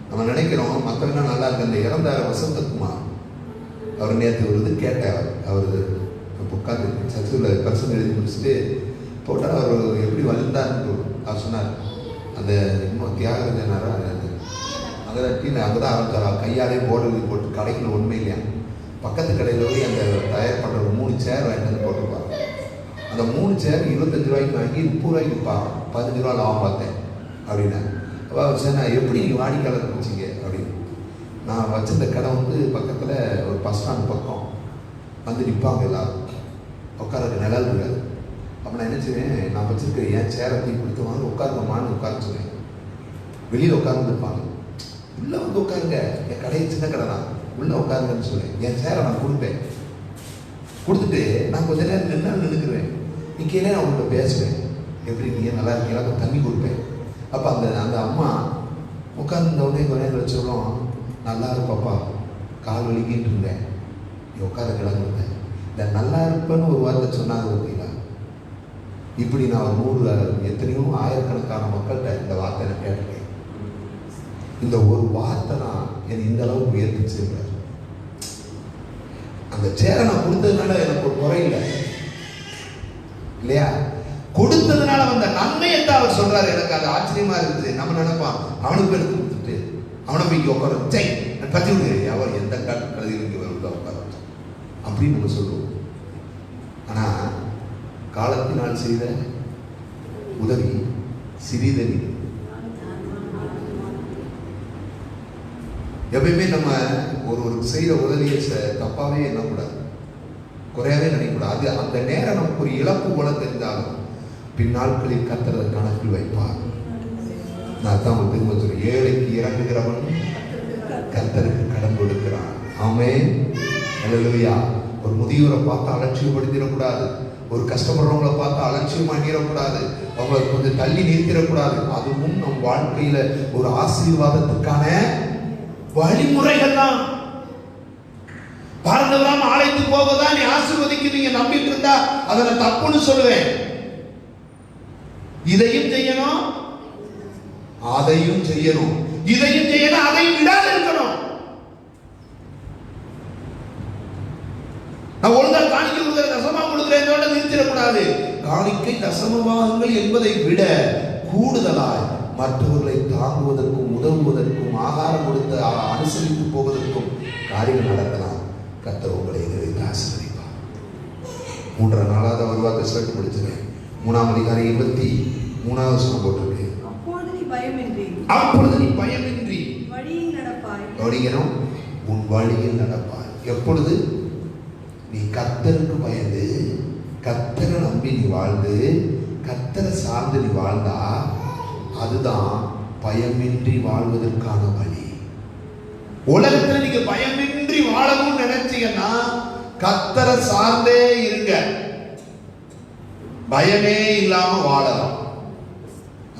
நம்ம நினைக்கிறோம் மக்கள்னா நல்லா இருக்கு. அந்த இறந்தார் வசந்தகுமார், அவர் நேற்று ஒரு இது கேட்டார். அவர் உட்காந்து சர்ச்சில் பர்சன் எழுதி முடிச்சுட்டு போட்டால் அவர் எப்படி வந்தார்னு அவர் சொன்னார். அந்த இன்னும் தியாகராஜனாரா அங்கே கீழே அங்கே தான் ஆரம்பிச்சார். கையாலே போர்டு போட்டு கடைக்குள்ள உண்மை இல்லையா, பக்கத்து கடையில் போய் அந்த தயார் பண்ணுற 3 சேர் வாங்கிட்டு வந்து போட்டுருப்பாங்க. அந்த 3 சேர் 25 ரூபாய்க்கு வாங்கி 30 ரூபாய்க்கு விற்பாங்க. 15 ரூபா லாபம் பார்த்தேன் அப்படின்னா. அப்போ அவர் சார், நான் எப்படி நீங்கள் வாடிக்கையாளர் வச்சிங்க அப்படின்னு. நான் வச்சிருந்த கடை வந்து பக்கத்தில் ஒரு பஸ் ஸ்டாண்ட் பக்கம் வந்து நிற்பாங்க எல்லாரும், உட்காரக்கு நிழல் இருக்காது. அப்போ நான் என்ன செய்வேன், நான் வச்சிருக்கேன் என் சேரை தூக்கி கொடுத்து வாங்க உட்காருங்கம்மான்னு உட்கார சொன்னேன். வெளியில் உட்கார்ந்துருப்பாங்க, உள்ளே வந்து உட்காருங்க, என் கடையை சின்ன கடை தான், உள்ளே உட்காருங்கன்னு சொல்லுவேன். என் சேரை நான் கொடுப்பேன். கொடுத்துட்டு நான் கொஞ்ச நேரம் நின்றுக்குறேன். நிற்கையிலே நான் உங்கள்கிட்ட பேசுவேன், எப்படி நீங்கள் நல்லா இருக்கீங்களா, தண்ணி கொடுப்பேன். அப்போ அந்த அந்த அம்மா உட்கார்ந்த உடனே கொஞ்ச நேரம் வச்சோம், நல்லா இருப்பாப்பா, கால் வலிக்கிட்டு இருந்தேன், நீ உட்கார கிளம்புறேன். இந்த நல்லா இருப்பேன்னு ஒரு வார்த்தை சொன்னாங்க பார்த்தீங்களா. இப்படி நான் ஒரு 100 எத்தனையோ ஆயிரக்கணக்கான மக்கள்கிட்ட இந்த வார்த்தை நான் கேட்டிருக்கேன். இந்த ஒரு வார்த்தை தான் என்னை இந்த அளவுக்கு உயர்த்திச்சிருக்காரு. அந்த சேரை நான் கொடுத்ததுனால எனக்கு ஒரு குறை இல்லை இல்லையா, கொடுத்ததுனால வந்த நன்மையை தான் அவர் சொல்றாரு. எனக்கு அது ஆச்சரியமா இருக்குது. நம்ம நினைப்பான் அவனுக்கு எடுத்து கொடுத்துட்டு அவனை போய் உட்கார பத்தி விடு, அவர் எந்த காட்டு கழுதிகளுக்கு உட்கார அப்படின்னு நம்ம சொல்லுவோம். ஆனா காலத்தினால் செய்த உதவி சிறிதவி. எப்பயுமே நம்ம ஒரு செய்கிற உதவியை தப்பாவே எண்ணக்கூடாது. குறையவே நினைக்கக்கூடாது. அந்த நேரம் நமக்கு ஒரு இழப்பு போல தெரிந்தாலும் பின்னாட்களில் கர்த்தர் கணக்கில் வைப்பார். நான் தான் உங்களுக்கு திரும்ப சொல்றேன், ஏழைக்கு இறங்குகிறவன் கர்த்தருக்கு கடன் கொடுக்கிறான். ஆமென், அல்லேலூயா. ஒரு முதியோரை பார்த்து அலட்சியப்படுத்திடக்கூடாது. ஒரு கஷ்டப்படுறவங்களை பார்த்து அலட்சியமா நீரக்கூடாது. அவங்களை கொஞ்சம் தள்ளி நிறுத்திடக்கூடாது. அதுவும் நம் வாழ்க்கையில ஒரு ஆசீர்வாதத்துக்கான வழிமுறைகள் தான். பாரதவராம ஆலயத்துக்கு போவதான் நீ ஆசீர்வதிக்கு நீங்க நம்பிட்டு இருந்தா அதை நான் தப்புன்னு சொல்லுவேன். இதையும் செய்யணும், அதையும் செய்யணும், இதையும் செய்யணும், அதையும் விடாது இருக்கணும். நான் ஒழுங்கா காணிக்கை கொடுக்கிற தசமா கொடுக்கிறேன் நிறுத்திடக்கூடாது. காணிக்கை தசமபாகங்கள் என்பதை விட கூடுதலாய் மற்றவர்களை தாங்குவதற்கும் உதவுவதற்கும் ஆகாரம் கொடுத்து அனுசரித்து போவதற்கும் காரியங்கள் நடத்தலாம். கர்த்தர் உங்களை எதிர்த்து ஆசீர்வதிப்பார். 3 நாளாவது ஒரு வார்த்தை சொல்லி முடிச்சிருக்கேன். 3ஆம் அதிகாரம் 23வது வசனம் போட்டிருக்கு. அப்பொழுது நீ பயமின்றி வழியில் நடப்பாய். கவனிக்கணும், உன் வழியில் நடப்பாய். எப்பொழுது? நீ கர்த்தருக்கு பயந்து கர்த்தரை நம்பி நீ வாழ்ந்து கர்த்தரை சார்ந்து நீ வாழ்ந்தா அதுதான் பயமின்றி வாழ்வதற்கான வழி. உலகத்துல நீங்க பயமின்றி வாழணும்னு நினைச்சீங்கன்னா கர்த்தரை சார்ந்தே இருங்க, பயமே இல்லாம வாழலாம்.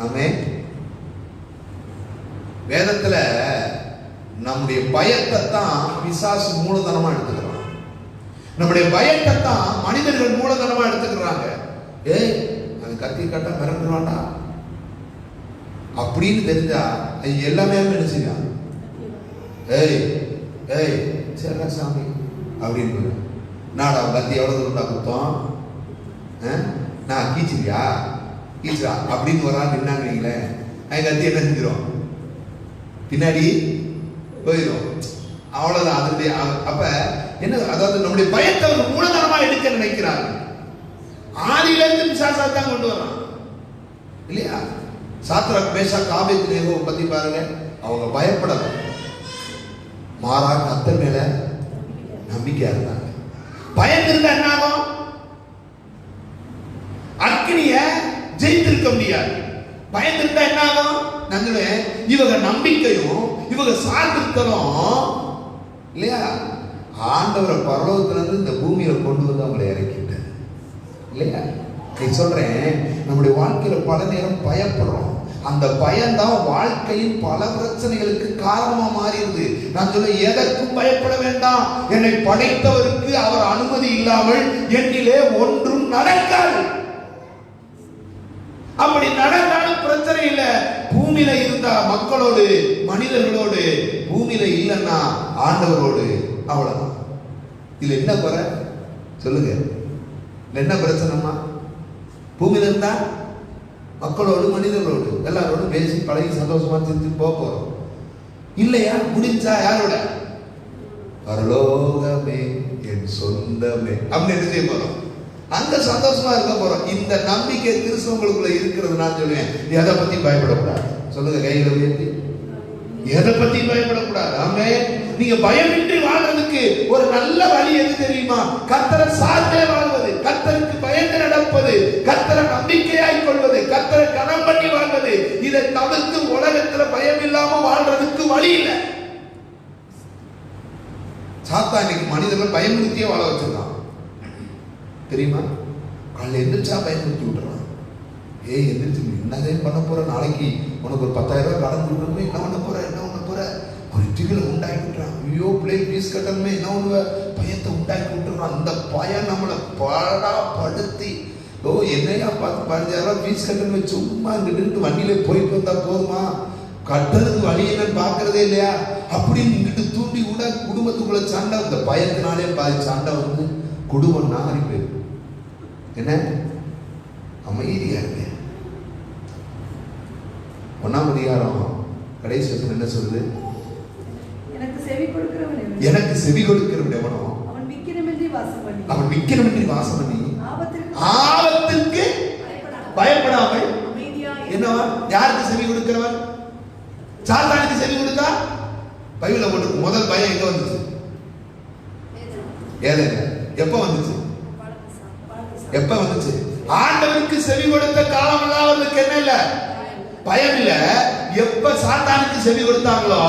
ஆமென். வேதத்துல நம்முடைய பயத்தை தான் பிசாசு மூலதனமா எடுத்துக்கிறான். நம்முடைய பயத்தை தான் மனிதர்கள் மூலதனமா எடுத்துக்கிறாங்க. ஏய், அது கத்தி கட்டா மிரண்டுவாண்டா அப்படின்னு தெரிஞ்சா அது எல்லாமே என்ன செய்யும்? ஏய் ஏய் சரி சாமி அப்படின்னு நாடா கத்தி எவ்வளவு தூரம் குத்தம், நான் கீச்சிரியா கீச்சரா அப்படின்னு ஒரு ஆள் நின்னாங்க வைங்களேன், அது கத்தி என்ன செஞ்சிடும்? பின்னாடி போயிடும். அவ்வளவுதான். அதனுடைய அப்ப என்ன, அதாவது நம்முடைய பயத்தை ஒரு மூலதனமா எடுக்க நினைக்கிறாங்க. ஆதியிலிருந்து பிசாசா தான் கொண்டு வரான் இல்லையா? சாத்ராக் மேஷாக் ஆபேத்நேகோ பத்தி பாருங்க. அவங்க பயப்படல, மாறா கர்த்தர் மேல நம்பிக்கையா இருந்தாங்க. பயந்திருந்தா என்ன ஆகும்? அக்னிய ஜெயித்திருக்க முடியாது. பயந்திருந்தா என்ன ஆகும்? நாங்களே இவங்க நம்பிக்கையும் இவங்க சார்ந்திருக்கிறோம் இல்லையா? ஆண்டவரை பரலோகத்திலிருந்து இந்த பூமியில கொண்டு வந்து அவங்களை இறக்கிட்டார் இல்லையா? நீ சொல்றேன், நம்முடைய வாழ்க்கையில பல நேரம் பயப்படுறோம். அந்த பயம்தான் வாழ்க்கையின் பல பிரச்சனைகளுக்கு காரணமா மாறிடுது. நான் சொல்ல, எதற்கும் பயப்பட வேண்டாம். என்னை படைத்தவருக்கு அவர் அனுமதி இல்லாமல் என்னிலே ஒன்றும் நடக்காது. அப்படி நடந்தாலும் பிரச்சனை இல்லை. பூமியில இருந்தா மக்களோடு மனிதர்களோடு, பூமியில இல்லைன்னா ஆண்டவரோடு, அவ்வளவுதான். இதுல என்ன குறை சொல்லுங்க? என்ன பிரச்சனைமா? பூமியில இருந்தா மக்களோடு மனிதர்களோடு எல்லாரோடும் பேசி பழகி சந்தோஷமா சிரித்து போறோம் இல்லையா? முடிஞ்சா யாரோட? பரலோகமே என் சொந்தமே அப்படின்னு என்ன செய்ய போறோம்? அந்த சந்தோஷமா இருக்க போறோம். இந்த நம்பிக்கை கிறிஸ்தவங்களுக்குள்ள இருக்கிறது. நான் சொல்லுவேன், எதை பத்தி பயப்படக்கூடாது. சொல்லுங்க கையில உயர்த்தி, எதை பத்தி பயப்படக்கூடாது. ஆமே, நீங்க பயமின்றி வாழ்றதுக்கு ஒரு நல்ல வழி எது தெரியுமா? கர்த்தரை சார்ந்தே வாழ்வது, கர்த்தருக்கு பயந்து நடப்பது, கர்த்தரை நம்பிக்கையாய் கொள்வது, கர்த்தரை கனம் பண்ணி வாழ்வது. இதை தவிர்த்து உலகத்துல பயம் இல்லாம வாழ்றதுக்கு வழி இல்லை. சாத்தான் இன்னைக்கு மனிதர்கள் பயமுறுத்தியே வாழ வச்சிருக்கான் தெரியுமா? காலையில் எந்திரிச்சா பயமுறுத்தி விட்டுறான். ஏய் எந்திரிச்சு என்னதே பண்ண போற, நாளைக்கு உனக்கு ஒரு 10,000 ரூபாய் கடன் கொடுக்கணுமே, என்ன பண்ண போற என்ன பண்ண போற, ஒரு திகில உண்டாக்கி விட்டுறான். ஐயோ பிள்ளைகள் ஃபீஸ் கட்டணுமே, என்ன ஒண்ணு பயத்தை உண்டாக்கி விட்டுறான். அந்த பயம் நம்மளை பாடா படுத்தி, ஓ என்னையா பார்த்து 15,000 ரூபாய் ஃபீஸ் கட்டணும், சும்மா இங்கிட்டு வண்டியில போயிட்டு வந்தா போதுமா, கட்டுறதுக்கு வழி என்னன்னு பாக்குறதே இல்லையா அப்படின்னு இங்கிட்டு தூண்டி விட குடும்பத்துக்குள்ள சண்டை. இந்த பயத்தினாலே பாதி சண்டை வந்து குடும்பம் நாரி போயிடும். என்ன அமைதியா இருக்கு. 1ஆம் அதிகாரம் கடைசி வசனம் என்ன சொல்லுது? எனக்கு செவி கொடுக்கிறவன் எவனோ அவன் விக்கிரமின்றி வாசம் பண்ணி ஆபத்திற்கு பயப்படாமல் என்னவா? யாருக்கு செவி கொடுக்கிறவன்? சாத்தானுக்கு செவி கொடுத்தா பைபிள்ல போட்டு முதல் பயம் எங்க வந்துச்சு? ஏதேன். எப்ப வந்துச்சு? எப்ப வந்துச்சு? ஆண்டவருக்கு செவி கொடுத்த காலமெல்லாம் அவருக்கு என்ன இல்ல? பயம் இல்ல. எப்ப சாத்தானுக்கு செவி கொடுத்தாங்களோ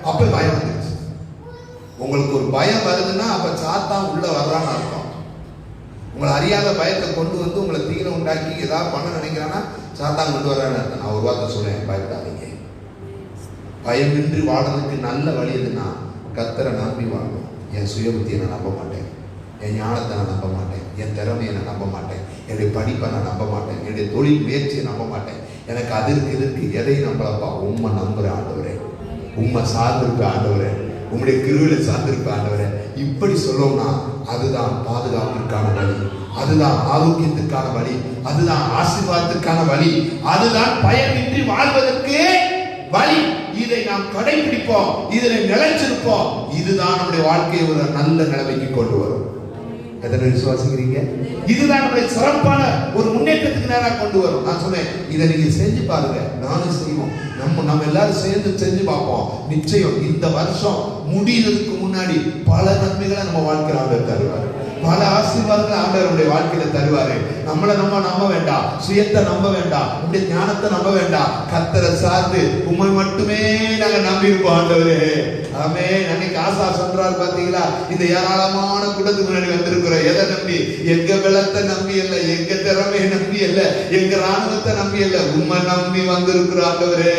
அப்ப பயம் வந்துச்சு. உங்களுக்கு ஒரு பயம் வருதுன்னா அப்ப சாத்தான் உள்ள வர்றான்னு அர்த்தம். உங்களை அறியாத பயத்தை கொண்டு வந்து உங்களை தீவிரம் உண்டாக்கி ஏதாவது பண்ண நினைக்கிறான்னா சாத்தான் கொண்டு வர்றான்னு அர்த்தம். நான் ஒரு வார்த்தை சொல்றேன், பயப்படாதீங்க. பயமின்றி வாழ்றதுக்கு நல்ல வழி எதுன்னா கர்த்தரை நம்பி வாழணும். என் சுய புத்தியை நான் நம்ப மாட்டேன், என் ஞானத்தை நான் நம்ப மாட்டேன், என் திறமையை நான் நம்ப மாட்டேன், என்னுடைய படிப்பை நான் நம்ப மாட்டேன், என்னுடைய தொழில் முயற்சியை நம்ப மாட்டேன். எனக்கு அதற்கு இதற்கு எதை நம்பலப்பா? உண்மை நம்புற ஆண்டவரே, உண்மை சார்ந்திருக்க ஆண்டவரே, உங்களுடைய கிருவில சார்ந்திருக்க ஆண்டவரே. இப்படி சொல்லணும்னா அதுதான் பாதுகாப்பிற்கான வழி, அதுதான் ஆரோக்கியத்துக்கான வழி, அதுதான் ஆசீர்வாதத்துக்கான வழி, அதுதான் பயமின்றி வாழ்வதற்கு வழி. இதை நாம் கடைபிடிப்போம், இதில் நிலைச்சிருப்போம். இதுதான் நம்முடைய வாழ்க்கையை ஒரு நல்ல நிலைமைக்கு கொண்டு வரும். எத்தனை விசுவாசிக்கிறீங்க? இதுதான் நம்முடைய சிறப்பான ஒரு முன்னேற்றத்துக்கு நேராக கொண்டு வரும். நான் சொன்னேன், இதை நீங்க செஞ்சு பாருங்க, நானும் செய்வோம், நம்ம எல்லாரும் சேர்ந்து செஞ்சு பார்ப்போம். நிச்சயம் இந்த வருஷம் முடியறதுக்கு முன்னாடி பல நன்மைகளை நம்ம வாழ்க்கையில் ஆண்டவர் தருவார், பல ஆசீர்வாதங்களை ஆண்டவருடைய வாழ்க்கையில தருவாரு. நம்மளை நம்ப வேண்டாம், சுயத்தை நம்ப வேண்டாம், உங்களுடைய ஞானத்தை நம்ப வேண்டாம். கர்த்தரை சார்ந்து உண்மை மட்டுமே நாங்க நம்பி இருப்போம். ஆண்டவரே ஆமே. அன்னைக்கு ஆசா சொல்றாரு பாத்தீங்களா, இந்த ஏராளமான கூட்டத்துக்கு முன்னாடி வந்திருக்கிறோம். எதை நம்பி? எங்க பலத்தை நம்பி இல்ல, எங்க திறமையை நம்பி இல்ல, எங்க ராணுவத்தை நம்பி இல்ல, உண்மை நம்பி வந்திருக்கிறோம். ஆண்டவரே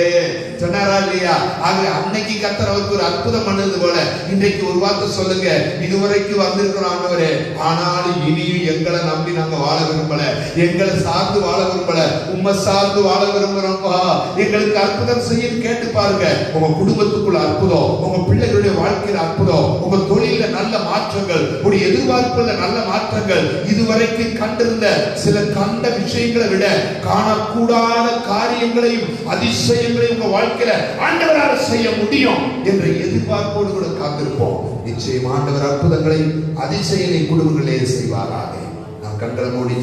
சொன்னாரா இல்லையா? ஆக அன்னைக்கு கர்த்தர் அவருக்கு ஒரு அற்புதம் பண்ணது போல இன்றைக்கு ஒரு வார்த்தை சொல்லுங்க, இதுவரைக்கும் வந்திருக்கிறோம் ஆண்டவரே, ஆனாலும் இனியும் எங்களை நம்பி நாங்க வாழ விரும்பல, எங்களை சார்ந்து வாழ விரும்பல, உண்மை சார்ந்து வாழ விரும்புறோம்ப்பா. எங்களுக்கு அற்புதம் செய்ய கேட்டு பாருங்க. உங்க குடும்பத்துக்குள்ள அற்புதம், உங்க பிள்ளைகளுடைய வாழ்க்கையில அற்புதம், உங்க தொழில நல்ல மாற்றங்கள், உங்க எதிர்பார்ப்புல நல்ல மாற்றங்கள், இதுவரைக்கும் கண்டிருந்த சில கண்ட விஷயங்களை விட காணக்கூடாத காரியங்களையும் அதிசயங்களையும் உங்க வாழ்க்கையில ஆண்டவரால் செய்ய முடியும் என்ற எதிர்பார்ப்போடு கூட காத்திருப்போம். நிச்சயம் ஆண்டவர் அற்புதங்களை அதிசயங்களை குடும்பங்களே செய்வாராக. நாம் கண்களை மூடி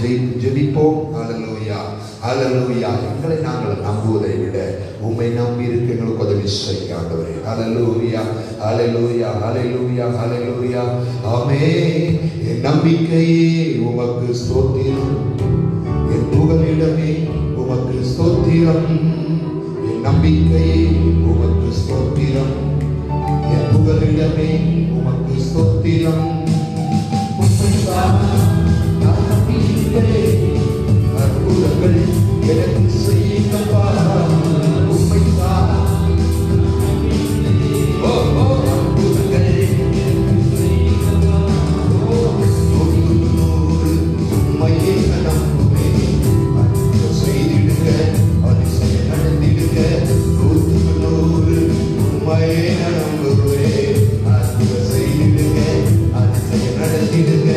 ஜெபிப்போம். ஹல்லேலூயா, ஹல்லேலூயா. எங்களை நாங்கள் நம்புவதை விட உம்மை நம்பி இருக்க எங்களுக்கு உதவி செய்யுங்க ஆண்டவரே. ஹல்லேலூயா, ஹல்லேலூயா, ஹல்லேலூயா, ஹல்லேலூயா. ஆமென். என் நம்பிக்கையே உமக்கு ஸ்தோத்திரம், என் புகலிடமே உமக்கு ஸ்தோத்திரம், என் நம்பிக்கையே உமக்கு ஸ்தோத்திரம், என் புகலிடமே உமக்கு ஸ்தோத்திரம். அற்புதங்கள் எனக்கு செய்யுங்கப்பா, உம்மைத்தான். ஓ ஓ அற்புதங்கள் உம்மையே நம்புவேன். அற்புதம் செய்திடுங்க, அதிசயம் நடந்திடுங்க. 100 உம்மையே நம்புவேன். அற்புதம் செய்திடுங்க, அதிசயம் நடத்திடுங்க.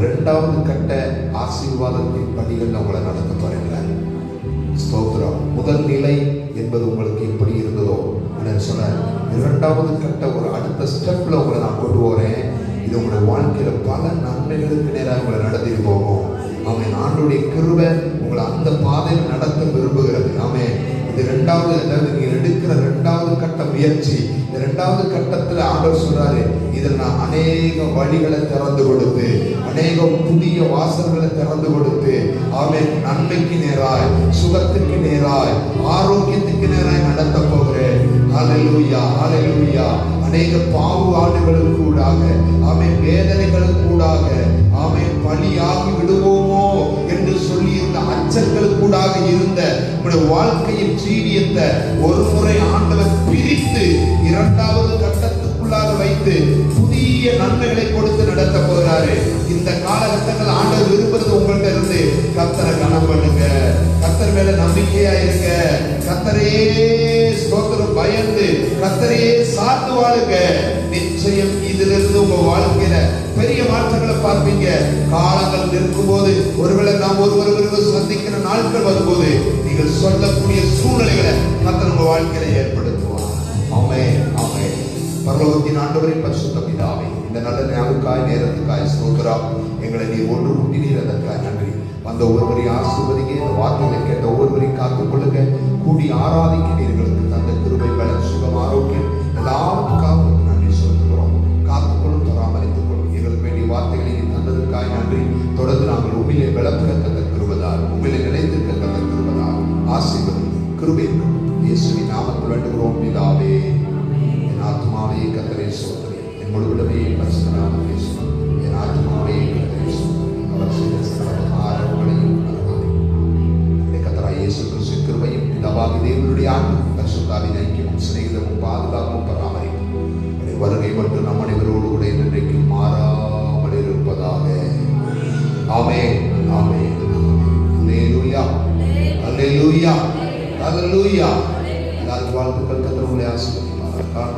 இரண்டாவது கட்ட ஆசீர்வாதத்தின் படிகள் உங்களை நடத்த போறேன். ஸ்தோத்திரம். முதல் நிலை என்பது உங்களுக்கு எப்படி இருந்ததோ சொன்ன இரண்டாவது கட்ட ஒரு அடுத்த ஸ்டெப்ல உங்களை நான் கொண்டு போறேன். இது உங்களுடைய வாழ்க்கையில பல நன்மைகளுக்கு நேராக உங்களை நடத்திட்டு போகும். ஆமென். ஆண்டவருடைய கிருபை உங்களை அந்த பாதையில் நடத்த விரும்புகிறது. ஆமென். இது இரண்டாவது, நீங்க எடுக்கிற இரண்டாவது கட்ட முயற்சி. இந்த இரண்டாவது கட்டத்தில் ஆண்டவர் சொல்றாரு, இதில் நான் அநேக வழிகளை திறந்து கொடுத்து, அநேக புதிய வாசல்களை திறந்து கொடுத்து, ஆமென், நன்மைக்கு நேராய், சுகத்துக்கு நேராய், ஆரோக்கியத்துக்கு நேராய் நடத்த போகிறேன். ஹல்லேலூயா, ஹல்லேலூயா. அநேக பாகுபாடுகளுக்கு கூடாக, ஆமென், வேதனைகளுக்கு கூடாக, ஆமென், பலியாகி விடுவோமோ என்று சொல்லி இருந்த அச்சங்களுக்கு கூடாக இருந்த உங்களுடைய வாழ்க்கையின் ஜீவியத்தை ஒரு முறை ஆண்டவர் பிரித்து இரண்டாவது கட்டத்துக்குள்ளாக வைத்து புதிய நன்மைகளை கனிகளை கொடுத்து நடத்த போகிறாரு. இந்த காலகட்டங்கள் ஆண்டவர் விரும்புறது உங்கள்கிட்ட இருந்து கர்த்தரை கனம் பண்ணுங்க, கர்த்தர் மேல நம்பிக்கையா இருங்க, கர்த்தரையே ஸ்தோத்திரம் பயந்து கர்த்தரையே சார்ந்து வாழுங்க. நிச்சயம் இதிலிருந்து உங்க வாழ்க்கையில பெரிய மாற்றங்களை பார்ப்பீங்க. காலங்கள் இருக்கும் போது, ஒருவேளை நாம் ஒருவர் சந்திக்கிற நாட்கள் வரும்போது, நீங்கள் சொல்லக்கூடிய சூழ்நிலைகளை கர்த்தர் உங்க வாழ்க்கையில ஏற்படுத்துவார். ஆமென், ஆமென். பரலோகத்தின் ஆண்டவரின் பரிசுத்த பிதாவே, இந்த நல்ல ஞாபகக்காய் நேரத்துக்காய் ஸ்தோத்திரம். எங்களை நீ ஒன்று கூட்டினீர், அதற்காக நன்றி. வந்த ஒவ்வொருவரையும் ஆசீர்வதிங்க, இந்த வார்த்தைகளை கேட்ட ஒவ்வொருவரையும் காத்துக் கொள்ளுங்க. கூடி ஆராதிக்க நீர்களுக்கு தந்த கிருபை, பலன், சுகம், ஆரோக்கியம் எல்லாத்துக்காக நன்றி சொல்லுகிறோம். காத்துக்கொள்ளும், பராமரித்துக் கொள்ளும். எங்களுக்கு வேண்டிய வார்த்தைகளை நீ தந்ததுக்காய் நன்றி. தொடர்ந்து நாங்கள் உண்மையிலே விளப்புக தந்த கிருபதால், உண்மையிலே நிலைத்திருக்க தந்த கிருபதால் ஆசீர்வதி கிருபை இயேசுவின் நாமத்தில் வேண்டுகிறோம் பிதாவே. என் ஆத்மாவே கர்த்தரை ஸ்தோத்திரி, என் முழுவதுமே பரிசுத்த நாமத்தை ஸ்தோத்திரி. என் ஆத்மாவே கர்த்தரை ஸ்தோத்திரி, அவர் செய்த சகல உபகாரங்களையும் மறவாதே. கர்த்தராகிய இயேசு கிறிஸ்துவின் கிருபையும் பிதாவாகிய தேவனுடைய அன்பும் பரிசுத்தாவின் ஐக்கியமும் சிநேகிதமும் பாதுகாப்பும் பராமரிப்பும் வருகை மட்டும் நம் அனைவரோடு கூட இன்றைக்கு மாறாமல் இருப்பதாக. ஆமென், ஆமென். அல்லேலூயா, அல்லேலூயா, அல்லேலூயா. எல்லாரும் வாழ்த்துக்கள். கர்த்தர் உங்களை ஆசீர்வதிப்பார்.